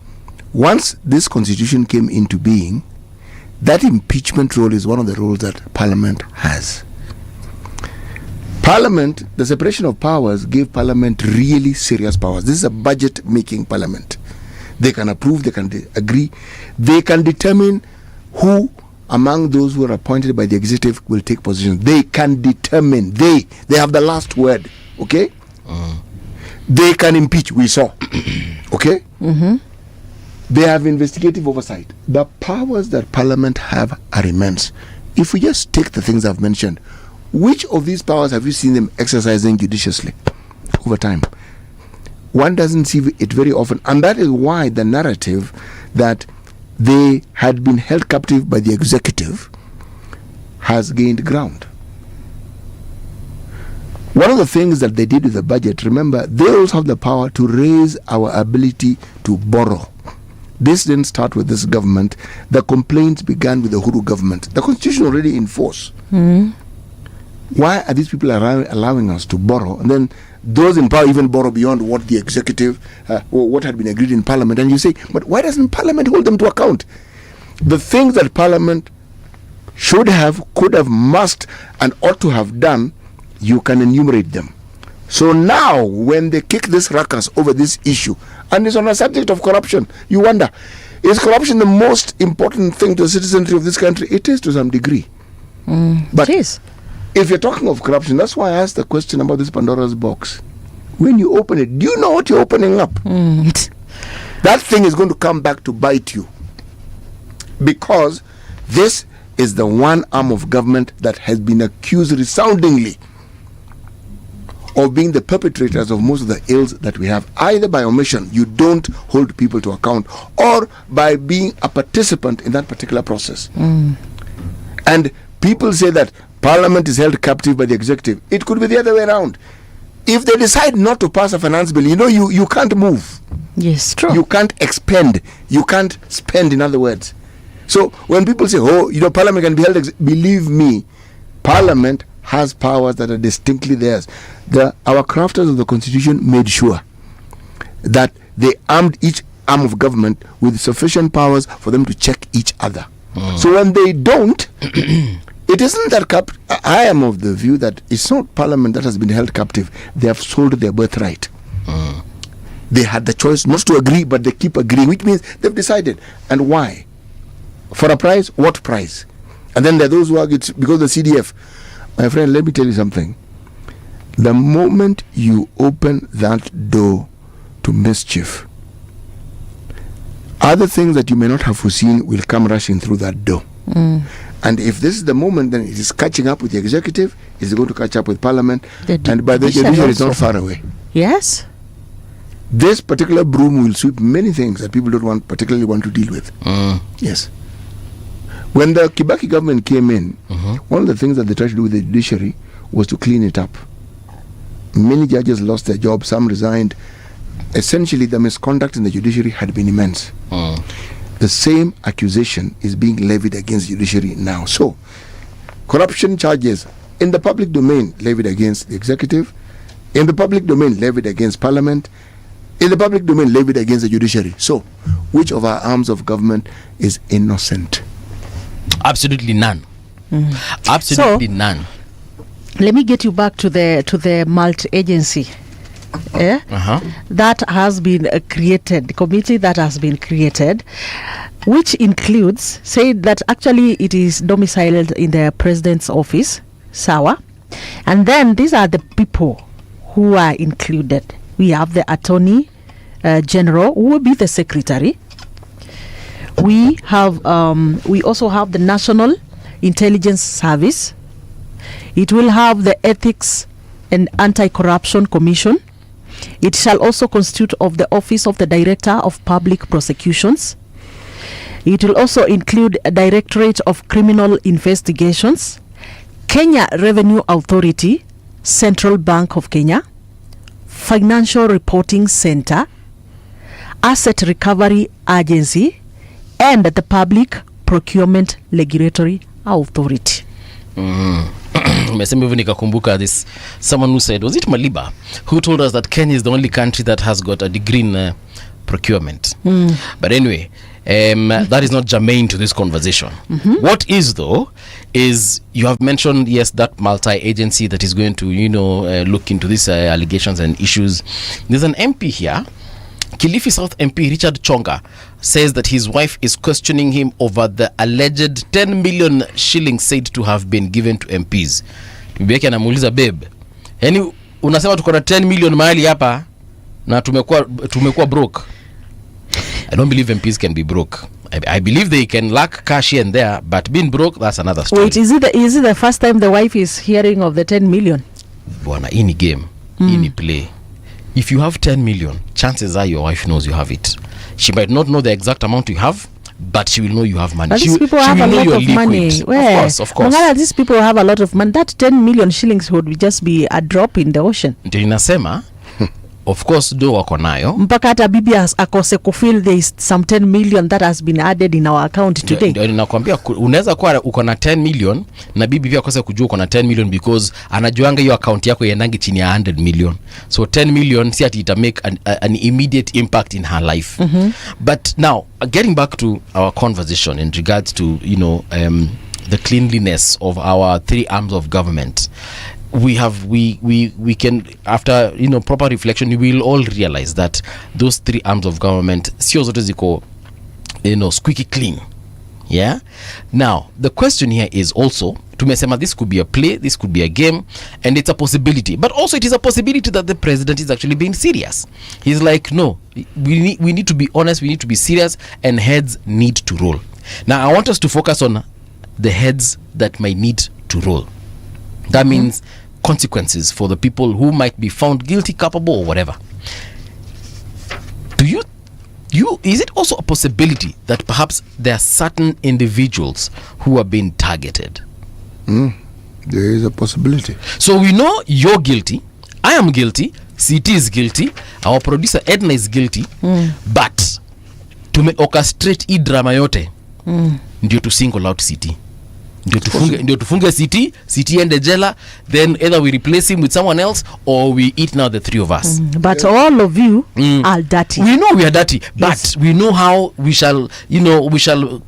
once this constitution came into being, that impeachment role is one of the roles that Parliament has. Parliament, the separation of powers gave Parliament really serious powers. This is a budget-making Parliament. They can approve, they can agree, they can determine who among those who are appointed by the executive will take position. They can determine. They have the last word. Okay? They can impeach. We saw. Okay? They have investigative oversight. The powers that Parliament have are immense. If we just take the things I've mentioned, which of these powers have you seen them exercising judiciously over time? One doesn't see it very often, and that is why the narrative that they had been held captive by the executive has gained ground. One of the things that they did with the budget, remember, they also have the power to raise our ability to borrow. This didn't start with this government. The complaints began with the Uhuru government. The constitution already in force. Why are these people allowing us to borrow? And then those in power even borrow beyond what the executive, or what had been agreed in Parliament. And you say, but why doesn't Parliament hold them to account? The things that Parliament should have, could have, must, and ought to have done, you can enumerate them. So now, when they kick this ruckus over this issue, and it's on a subject of corruption, you wonder, is corruption the most important thing to the citizenry of this country? It is to some degree. But It is. if you're talking of corruption, that's why I asked the question about this Pandora's box. When you open it, do you know what you're opening up? That thing is going to come back to bite you. Because this is the one arm of government that has been accused resoundingly of being the perpetrators of most of the ills that we have, either by omission, you don't hold people to account, or by being a participant in that particular process. And people say that Parliament is held captive by the executive. It could be the other way around. If they decide not to pass a finance bill, you can't move. Yes, true. You can't expend. You can't spend, in other words. So when people say, Parliament can be held, believe me, Parliament has powers that are distinctly theirs. Our crafters of the Constitution made sure that they armed each arm of government with sufficient powers for them to check each other. So when they don't, it isn't that I am of the view that it's not Parliament that has been held captive. They have sold their birthright. They had the choice not to agree, but they keep agreeing, which means they've decided. And why? For a price? What price? And then there are those who argue it's because of the CDF. My friend, let me tell you something. The moment you open that door to mischief, other things that you may not have foreseen will come rushing through that door. And if this is the moment, then it is catching up with the executive, it's going to catch up with Parliament, and by the judiciary is not far away. Yes. This particular broom will sweep many things that people don't particularly want to deal with. Yes. When the Kibaki government came in, one of the things that they tried to do with the judiciary was to clean it up. Many judges lost their jobs, some resigned. Essentially, the misconduct in the judiciary had been immense. The same accusation is being levied against the judiciary now. So, corruption charges in the public domain levied against the executive, in the public domain levied against Parliament, in the public domain levied against the judiciary. So, which of our arms of government is innocent? Absolutely none. Absolutely none. Let me get you back to the multi-agency that has been created, the committee that has been created, which includes, say that actually it is domiciled in the president's office, Sawa, and then these are the people who are included. We have the attorney general, who will be the secretary. We have we also have the National Intelligence Service. It will have the Ethics and Anti-Corruption Commission. It shall also constitute of the Office of the Director of Public Prosecutions. It will also include a Directorate of Criminal Investigations, Kenya Revenue Authority, Central Bank of Kenya, Financial Reporting Center, Asset Recovery Agency, and the Public Procurement Regulatory Authority. Nikakumbuka this someone who said, was it Maliba, who told us that Kenya is the only country that has got a degree in procurement. But anyway, that is not germane to this conversation. What is, though, is you have mentioned, yes, that multi-agency that is going to, look into these allegations and issues. There's an MP here, Kilifi South MP Richard Chonga, says that his wife is questioning him over the alleged 10 million shillings said to have been given to MPs. Bibi yake anamuuliza, babe, yani unasema tuko na 10 million mahali hapa na tumekuwa broke. I don't believe MPs can be broke. I believe they can lack cash here and there, but being broke, that's another story. Wait, is it the first time the wife is hearing of the 10 million? Bwana, any game, any play. If you have 10 million, chances are your wife knows you have it. She might not know the exact amount you have, but she will know you have money. But these people have a lot of money. Where? Of course. Mung'ala, these people have a lot of money. That 10 million shillings would just be a drop in the ocean. Ndio inasema, of course, do wako nayo. Mpaka hata bibi akose kufeel there is some 10 million that has been added in our account today. Ndio ninakwambia, unaweza kuwa uko na 10 million na bibi pia akose kujua uko na 10 million because anajuanga hiyo account yako iendangi chini ya 100 million. So 10 million si ati ita make an immediate impact in her life. But now, getting back to our conversation in regards to, the cleanliness of our three arms of government. We can, after proper reflection, we will all realize that those three arms of government sio zote ziko squeaky clean. Yeah. Now the question here is also, tumesema this could be a play, this could be a game, and it's a possibility, but also it is a possibility that the president is actually being serious. He's like, no, we need to be honest, we need to be serious, and heads need to roll. Now I want us to focus on the heads that might need to roll. That means consequences for the people who might be found guilty, culpable, or whatever. Is it also a possibility that perhaps there are certain individuals who are being targeted? There is a possibility. So we know you're guilty, I am guilty, CT is guilty, our producer Ednah is guilty, but to orchestrate hii drama yote ndio to single out CT. Ndio tufunge CT ende jela, then either we replace him with someone else or we eat now the three of us. But all of you are dirty. We know we are dirty, but we know how we shall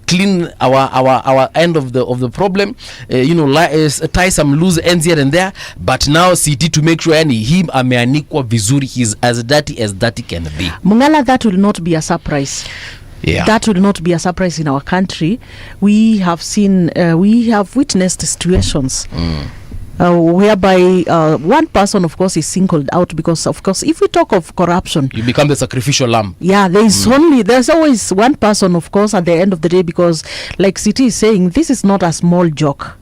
clean our end of the problem, tie some loose ends here and there, but now CT to make sure him ameanikwa vizuri, he's as dirty can be. Mung'ala, that will not be a surprise. Yeah. That will not be a surprise in our country. We have witnessed situations whereby one person, of course, is singled out because, of course, if we talk of corruption, you become the sacrificial lamb. Yeah, there's always one person, of course, at the end of the day, because, like CT is saying, this is not a small joke.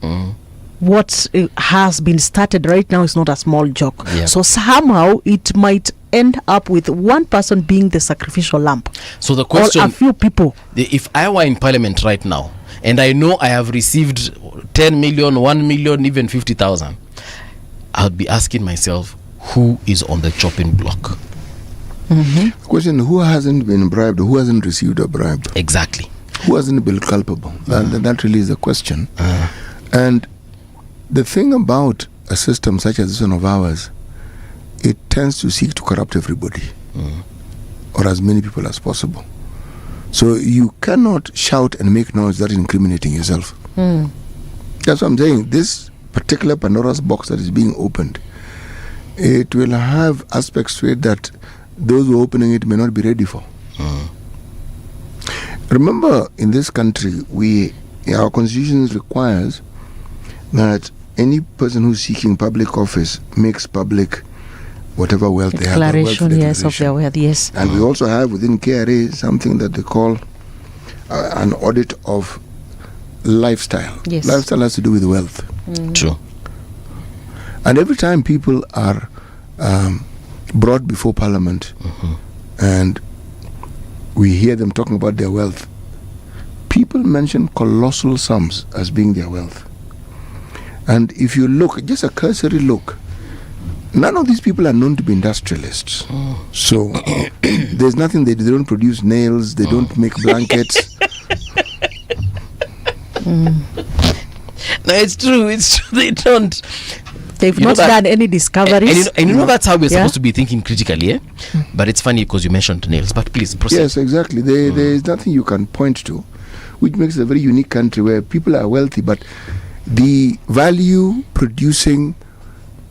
What has been started right now is not a small joke. Yeah. So somehow it might end up with one person being the sacrificial lamb. So the question, or a few people. If I were in parliament right now and I know I have received 10 million, 1 million, even 50,000, I'll be asking myself, who is on the chopping block? Question, who hasn't been bribed? Who hasn't received a bribe? Exactly. Who hasn't been culpable? That really is the question. And the thing about a system such as this one of ours, it tends to seek to corrupt everybody, or as many people as possible. So you cannot shout and make noise that is incriminating yourself. That's what I'm saying. This particular Pandora's box that is being opened, it will have aspects to it that those who are opening it may not be ready for. Remember, in this country, our constitution requires that any person who's seeking public office makes public whatever wealth they have. Declaration, yes, of their wealth, yes. And we also have within KRA something that they call an audit of lifestyle. Yes. Lifestyle has to do with wealth. True. And every time people are brought before Parliament and we hear them talking about their wealth, people mention colossal sums as being their wealth. And if you look, just a cursory look, none of these people are known to be industrialists. So there's nothing, they don't produce nails, they don't make blankets. No, it's true, they don't. They've not done any discoveries. And you know that's how we're supposed to be thinking critically, eh? But it's funny because you mentioned nails, but please proceed. Yes, exactly. There is nothing you can point to, which makes it a very unique country where people are wealthy, but the value producing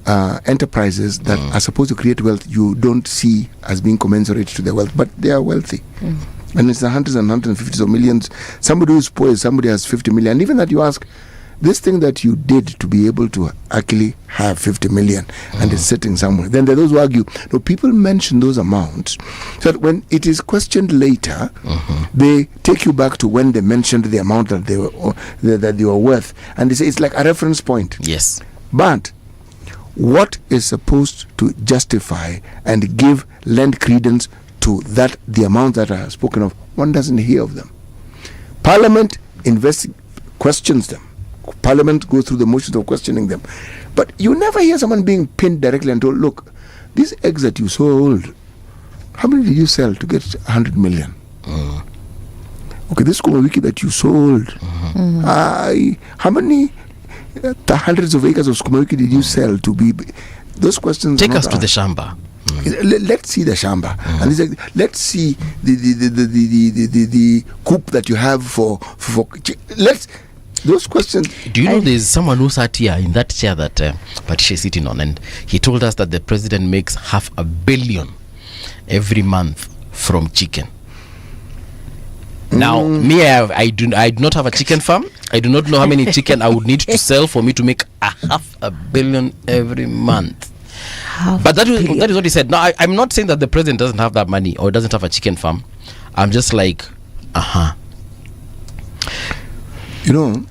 enterprises that are supposed to create wealth, you don't see as being commensurate to their wealth, but they are wealthy. And it's the hundreds and hundreds and fifties of millions. Somebody who's poor, somebody has 50 million. And even that you ask, this thing that you did to be able to actually have 50 million and it's sitting somewhere. Then there are those who argue, no, people mention those amounts so that when it is questioned later, they take you back to when they mentioned the amount that they were worth. And they say it's like a reference point. Yes. But what is supposed to justify and lend credence to that, the amount that I have spoken of, one doesn't hear of them. Parliament questions them. Parliament goes through the motions of questioning them. But you never hear someone being pinned directly and told, look, these eggs that you sold, how many did you sell to get 100 million? Okay, this sukuma wiki that you sold, how many the hundreds of acres of sukuma wiki did you sell to be? Those questions. Take us to the shamba. Let's see the shamba, and it's like, let's see the coop that you have for let's. Those questions. Do you know there's someone who sat here in that chair that Patricia is sitting on, and he told us that the president makes $500 million every month from chicken. Now, me, I do not have a chicken farm. I do not know how many chicken I would need to sell for me to make $500 million every month. But that is what he said. Now, I'm not saying that the president doesn't have that money or doesn't have a chicken farm. I'm just like, You know,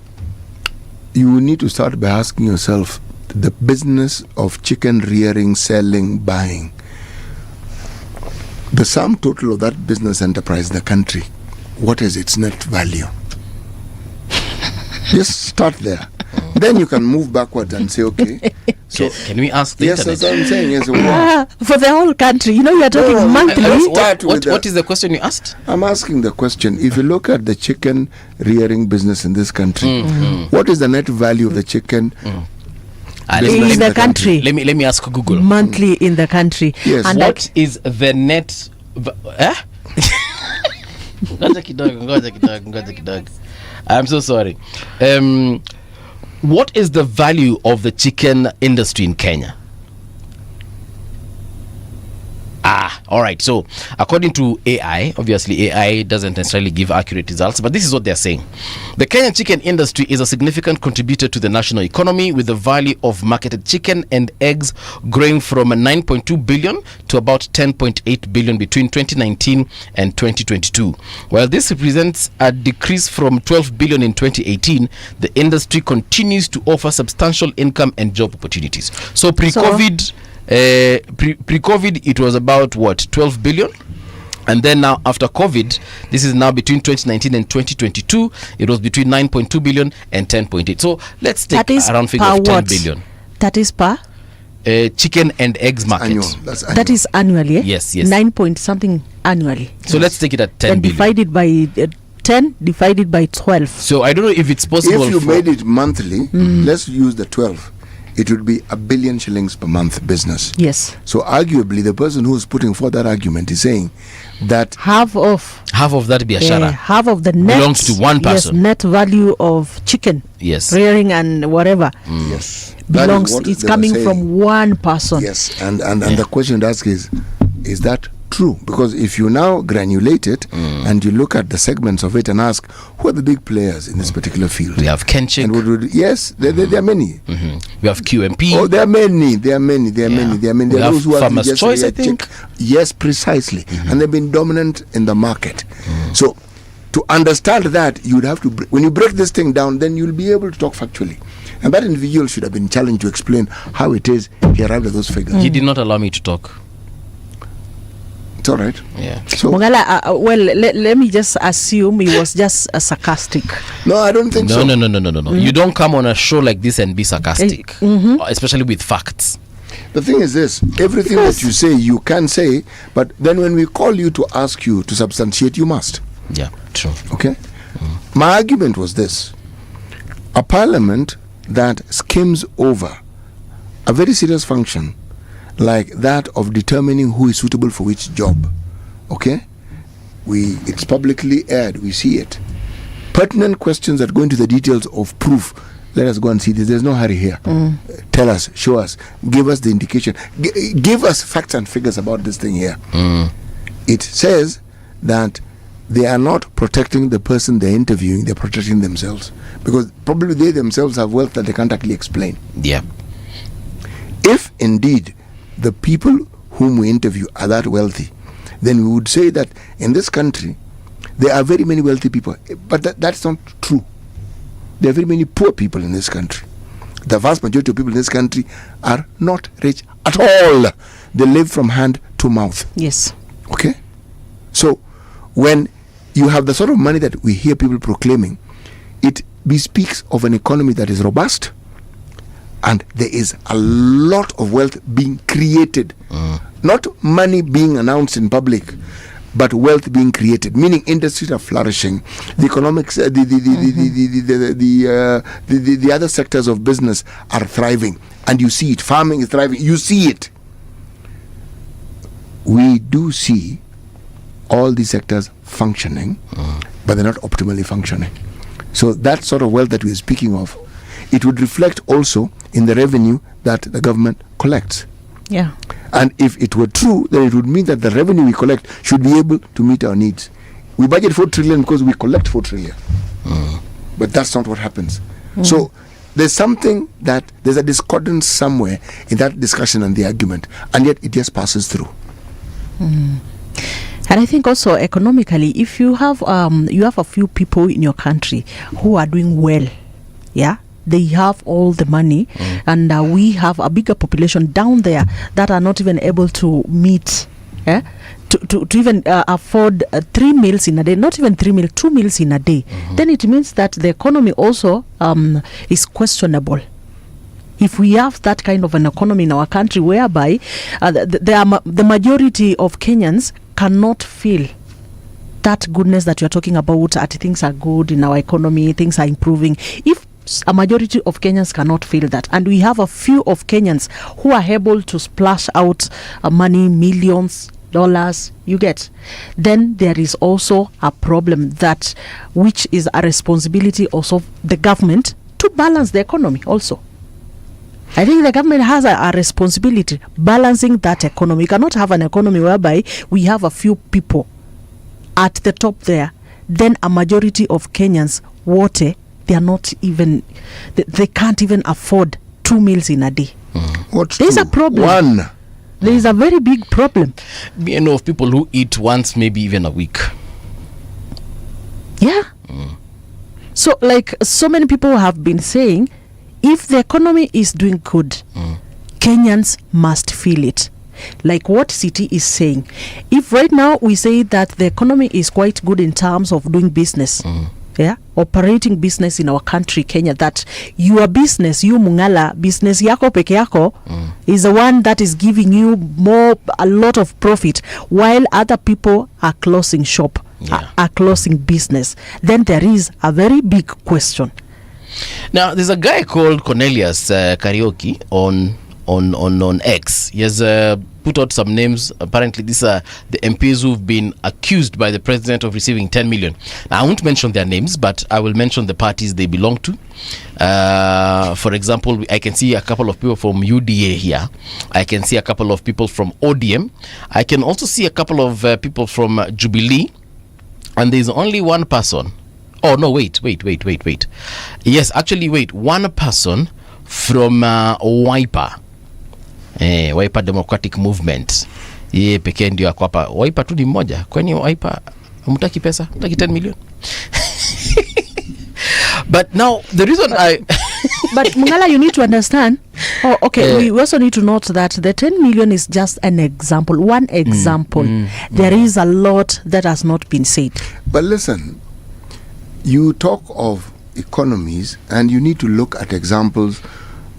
you need to start by asking yourself, the business of chicken rearing, selling, buying, the sum total of that business enterprise in the country, what is its net value? Just start there. Then you can move backwards and say, okay. So can we ask the yes, internet? that's what I'm saying. Yes, for the whole country. You know, you are talking monthly. What is the question you asked? I'm asking the question. If you look at the chicken rearing business in this country, what is the net value of the chicken in the country? Let me ask Google. Monthly in the country. Yes. And What is the net? Ngoja kidogo. I'm so sorry. What is the value of the chicken industry in Kenya? All right. So, according to AI, obviously AI doesn't necessarily give accurate results, but this is what they're saying. The Kenyan chicken industry is a significant contributor to the national economy, with the value of marketed chicken and eggs growing from 9.2 billion to about 10.8 billion between 2019 and 2022. While this represents a decrease from 12 billion in 2018, the industry continues to offer substantial income and job opportunities. So pre-COVID, pre-COVID it was about 12 billion, and then now after COVID, this is now between 2019 and 2022, it was between 9.2 billion and 10.8. So let's take around figure of 10 billion. That is per chicken and eggs market. Annual. That's annual. That is annually. Yes 9 point something annually. So let's take it at 10 then billion divided by 10 divided by 12. So I don't know if it's possible. If you made it monthly, let's use the 12. It would be 1 billion shillings per month business. Yes. So arguably, the person who is putting forth that argument is saying that half of that biashara half of the net belongs to one person. Yes, net value of chicken. Yes. Rearing and whatever. Yes. Belongs. It's coming from one person. Yes. And the question to ask is that true? Because if you now granulate it and you look at the segments of it and ask, who are the big players in this particular field? We have Kenchik. And yes, there are many. We have QMP. Oh, there are many. There are many. There We are those who Farmers just Choice, I think. Yes, precisely. And they've been dominant in the market. So to understand that, you would have to, when you break this thing down, then you'll be able to talk factually. And that individual should have been challenged to explain how it is he arrived at those figures. He did not allow me to talk. It's all right. Yeah. So, Mung'ala, well, let me just assume he was just sarcastic. no, I don't think so. No. You don't come on a show like this and be sarcastic, especially with facts. The thing is this, everything that you say, you can say, but then when we call you to ask you to substantiate, you must. Yeah, true. Okay? My argument was this. A parliament that skims over a very serious function like that of determining who is suitable for which job, okay? It's publicly aired, we see it. Pertinent questions that go into the details of proof. Let us go and see this. There's no hurry here. Tell us, show us, give us the indication. Give us facts and figures about this thing here. It says that they are not protecting the person they're interviewing, they're protecting themselves. Because probably they themselves have wealth that they can't actually explain. Yeah. If indeed the people whom we interview are that wealthy, then we would say that in this country, there are very many wealthy people. But that's not true. There are very many poor people in this country. The vast majority of people in this country are not rich at all. They live from hand to mouth. Yes. Okay? So, when you have the sort of money that we hear people proclaiming, it bespeaks of an economy that is robust, and there is a lot of wealth being created. Not money being announced in public, but wealth being created, meaning industries are flourishing, the economics, the other sectors of business are thriving, and you see it. Farming is thriving, you see it. We do see all these sectors functioning, but they're not optimally functioning. So that sort of wealth that we're speaking of, it would reflect also in the revenue that the government collects. Yeah. And if it were true, then it would mean that the revenue we collect should be able to meet our needs. We budget 4 trillion because we collect 4 trillion. But that's not what happens. So there's there's a discordance somewhere in that discussion and the argument, and yet it just passes through. And I think also economically, if you have a few people in your country who are doing well, yeah, they have all the money, and we have a bigger population down there that are not even able to meet, to even afford 3 meals in a day, not even 3 meals, 2 meals in a day. Then it means that the economy also is questionable. If we have that kind of an economy in our country whereby the majority of Kenyans cannot feel that goodness that you're talking about, that things are good in our economy, things are improving. If a majority of Kenyans cannot feel that, and we have a few of Kenyans who are able to splash out money, millions, dollars, you get, then there is also a problem that which is a responsibility also of the government to balance the economy also. I think the government has a responsibility balancing that economy. We cannot have an economy whereby we have a few people at the top there, then a majority of Kenyans, they are not even, they can't even afford 2 meals in a day. There's a problem. There is a very big problem. I know of people who eat once, maybe even a week. Yeah. So, like so many people have been saying, if the economy is doing good, Kenyans must feel it. Like what City is saying. If right now we say that the economy is quite good in terms of doing business, operating business in our country, Kenya, that your business, you Mung'ala, business yako peke yako, is the one that is giving you a lot of profit, while other people are closing shop, are closing business, then there is a very big question. Now, there's a guy called Cornelius Karaoke on X. He has put out some names. Apparently, these are the MPs who've been accused by the president of receiving 10 million. Now, I won't mention their names, but I will mention the parties they belong to. For example, I can see a couple of people from UDA here. I can see a couple of people from ODM. I can also see a couple of people from Jubilee. And there's only one person. Oh, no, wait. Yes, actually, wait. One person from Wayua. Wayua Democratic Movement. Yeye pekee ndio ako hapa. Wayua tu ni mmoja. Kwani Wayua hamtaki pesa? Hamtaki 10 million? But now, the reason But Mung'ala, you need to understand. Oh, okay. We also need to note that the 10 million is just an example. One example. There is a lot that has not been said. But listen, you talk of economies, and you need to look at examples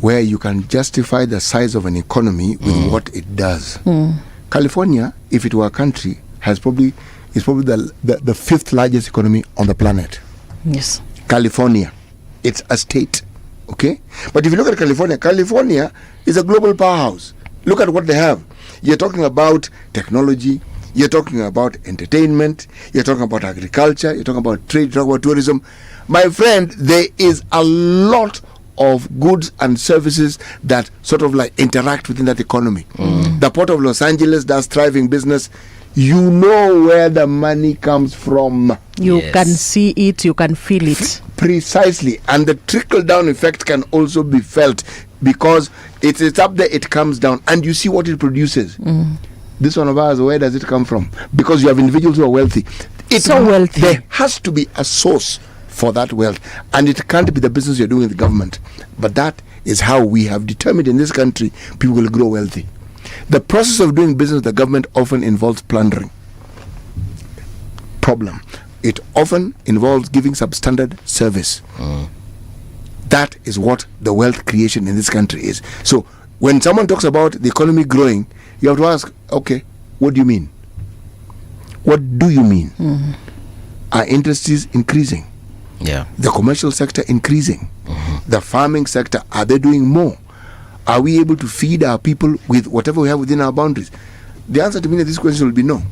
where you can justify the size of an economy with what it does. California, if it were a country, is probably the 5th largest economy on the planet. Yes. California, it's a state, okay? But if you look at California is a global powerhouse. Look at what they have. You're talking about technology, you're talking about entertainment, you're talking about agriculture, you're talking about trade, you're talking about tourism. My friend, there is a lot of goods and services that sort of like interact within that economy. The Port of Los Angeles does thriving business. you know where the money comes from. You can see it, you can feel it. Precisely. And the trickle-down effect can also be felt because it's up there, it comes down, and you see what it produces. This one of ours, where does it come from? Because you have individuals who are wealthy. Wealthy. There has to be a source for that wealth, and it can't be the business you're doing with the government. But that is how we have determined in this country people will grow wealthy. The process of doing business with the government often involves plundering. Problem. It often involves giving substandard service. That is what the wealth creation in this country is. So when someone talks about the economy growing, you have to ask, okay, what do you mean? What do you mean? Are industries increasing? The commercial sector increasing? The farming sector, are they doing more? Are we able to feed our people with whatever we have within our boundaries? The answer to many of these questions will be no.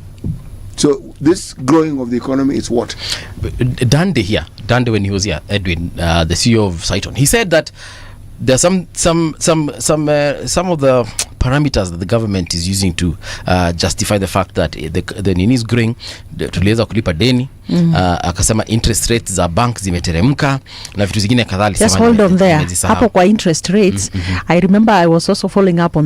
So this growing of the economy is what? Dande when he was here, Edwin, the CEO of Saiton, he said that there are some of the parameters that the government is using to justify the fact that the nini is growing, tuliweza kulipa deni, akasema interest rates za bank zimeteremka na vitu zingine kadhalika. Just hold on there. Hapo kwa interest rates, I remember I was also following up on